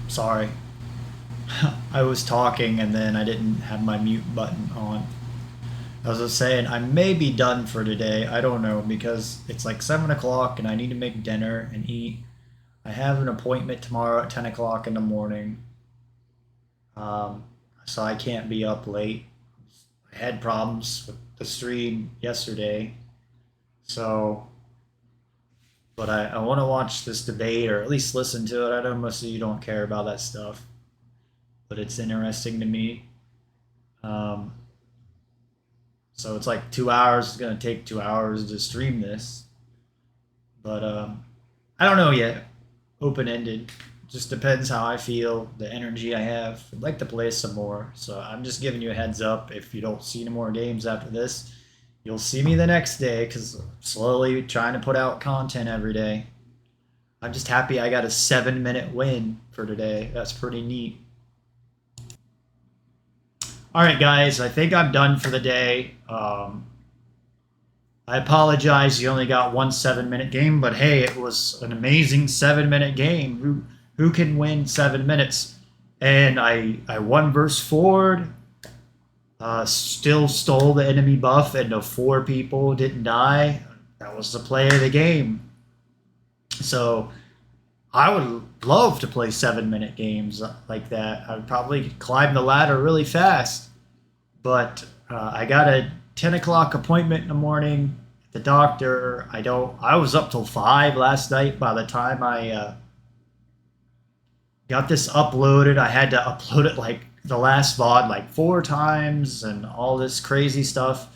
Sorry. I was talking and then I didn't have my mute button on. I was just saying, I may be done for today. I don't know, because it's like 7 o'clock and I need to make dinner and eat. I have an appointment tomorrow at 10 o'clock in the morning. So I can't be up late. I had problems with the stream yesterday. So, but I want to watch this debate, or at least listen to it. I know most of you don't care about that stuff, but it's interesting to me. So it's like 2 hours. It's going to take 2 hours to stream this. But I don't know yet. Open-ended. Just depends how I feel, the energy I have. I'd like to play some more. So I'm just giving you a heads up. If you don't see any more games after this, you'll see me the next day, because I'm slowly trying to put out content every day. I'm just happy I got a 7-minute win for today. That's pretty neat. Alright guys, I think I'm done for the day. I apologize you only got one 7-minute game, but hey, it was an amazing 7-minute game. Who can win 7 minutes? And I won versus Ford. Still stole the enemy buff, and the 4 people didn't die. That was the play of the game. So I would love to play 7-minute games like that. I would probably climb the ladder really fast. But I got a 10 o'clock appointment in the morning at the doctor. I was up till 5 last night by the time I got this uploaded. I had to upload it like the last VOD like 4 times and all this crazy stuff.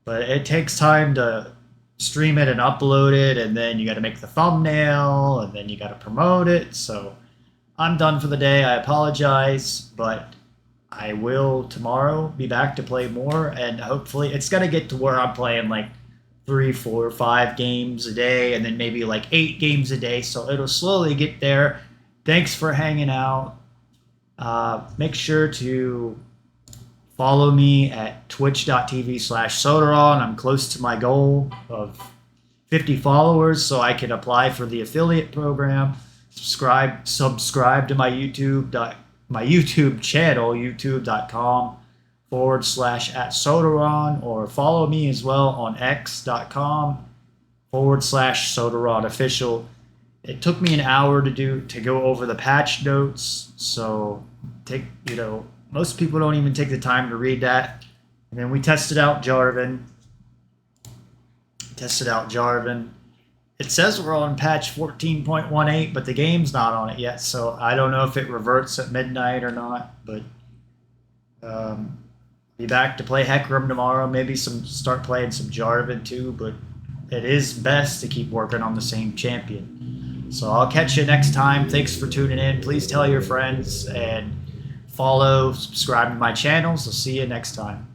But it takes time to stream it and upload it, and then you got to make the thumbnail, and then you got to promote it. So I'm done for the day. I apologize, but I will tomorrow be back to play more, and hopefully it's going to get to where I'm playing like 3, 4, 5 games a day, and then maybe like 8 games a day. So it'll slowly get there. Thanks for hanging out. Make sure to follow me at twitch.tv/Sodaron. I'm close to my goal of 50 followers, so I can apply for the affiliate program. Subscribe to my YouTube channel, youtube.com/@Sodaron, or follow me as well on x.com/Sodaron official. It took me an hour to go over the patch notes, so most people don't even take the time to read that. And then we tested out Jarvain. It says we're on patch 14.18, but the game's not on it yet, so I don't know if it reverts at midnight or not. But be back to play Hecarim tomorrow. Maybe start playing some Jarvain too, but it is best to keep working on the same champion. So I'll catch you next time. Thanks for tuning in. Please tell your friends and subscribe to my channels. I'll see you next time.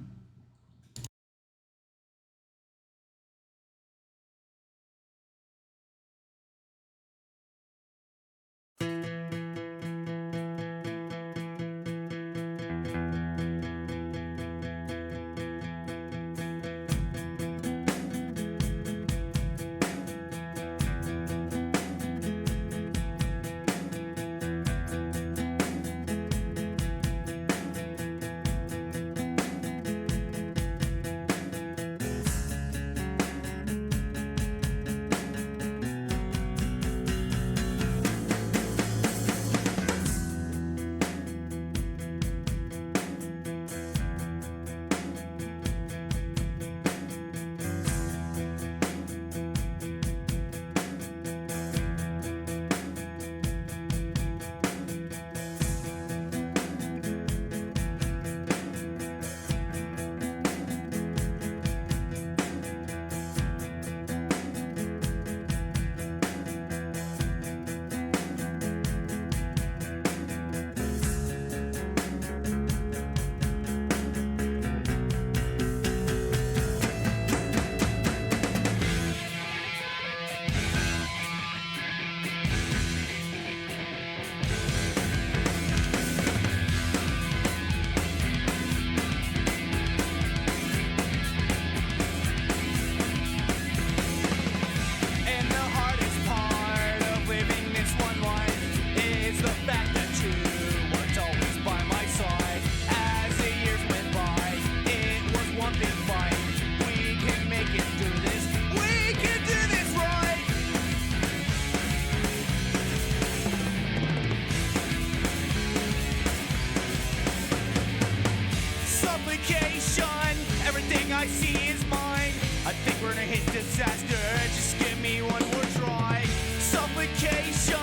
hit disaster. Just give me one more try. Suffocation,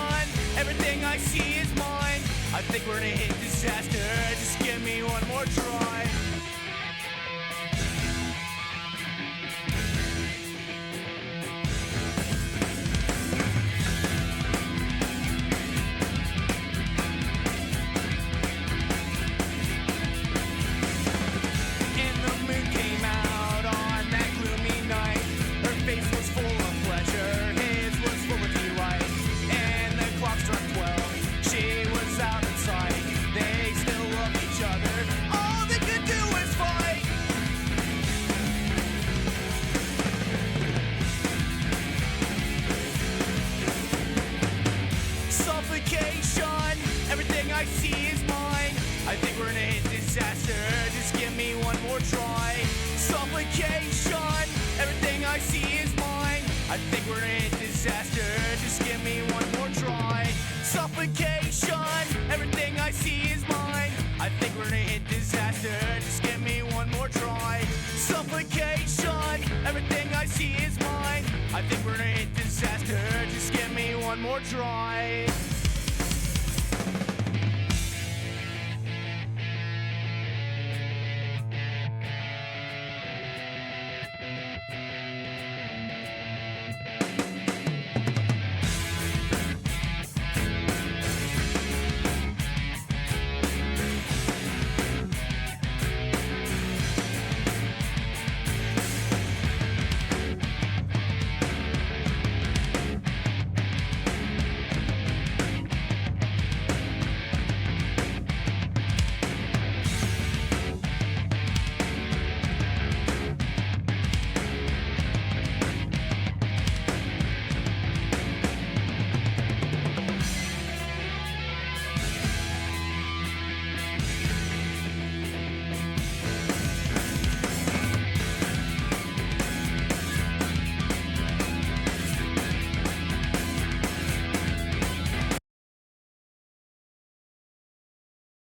everything I see is mine. I think we're gonna hit disaster. Just give me one more try. And the moon came out on that gloomy night. Her face was full of pleasure, his was full of delight. And the clock struck 12, she was out of sight. They still love each other, all they could do was fight. Suffocation, everything I see is mine. I think we're gonna hit disaster, just give me one more try. Suffocation, everything I see is mine. I think we're gonna hit disaster, just give me one more try. Suffocation, everything I see is mine. I think we're gonna hit disaster, just give me one more try. Suffocation, everything I see is mine. I think we're gonna hit disaster, just give me one more try.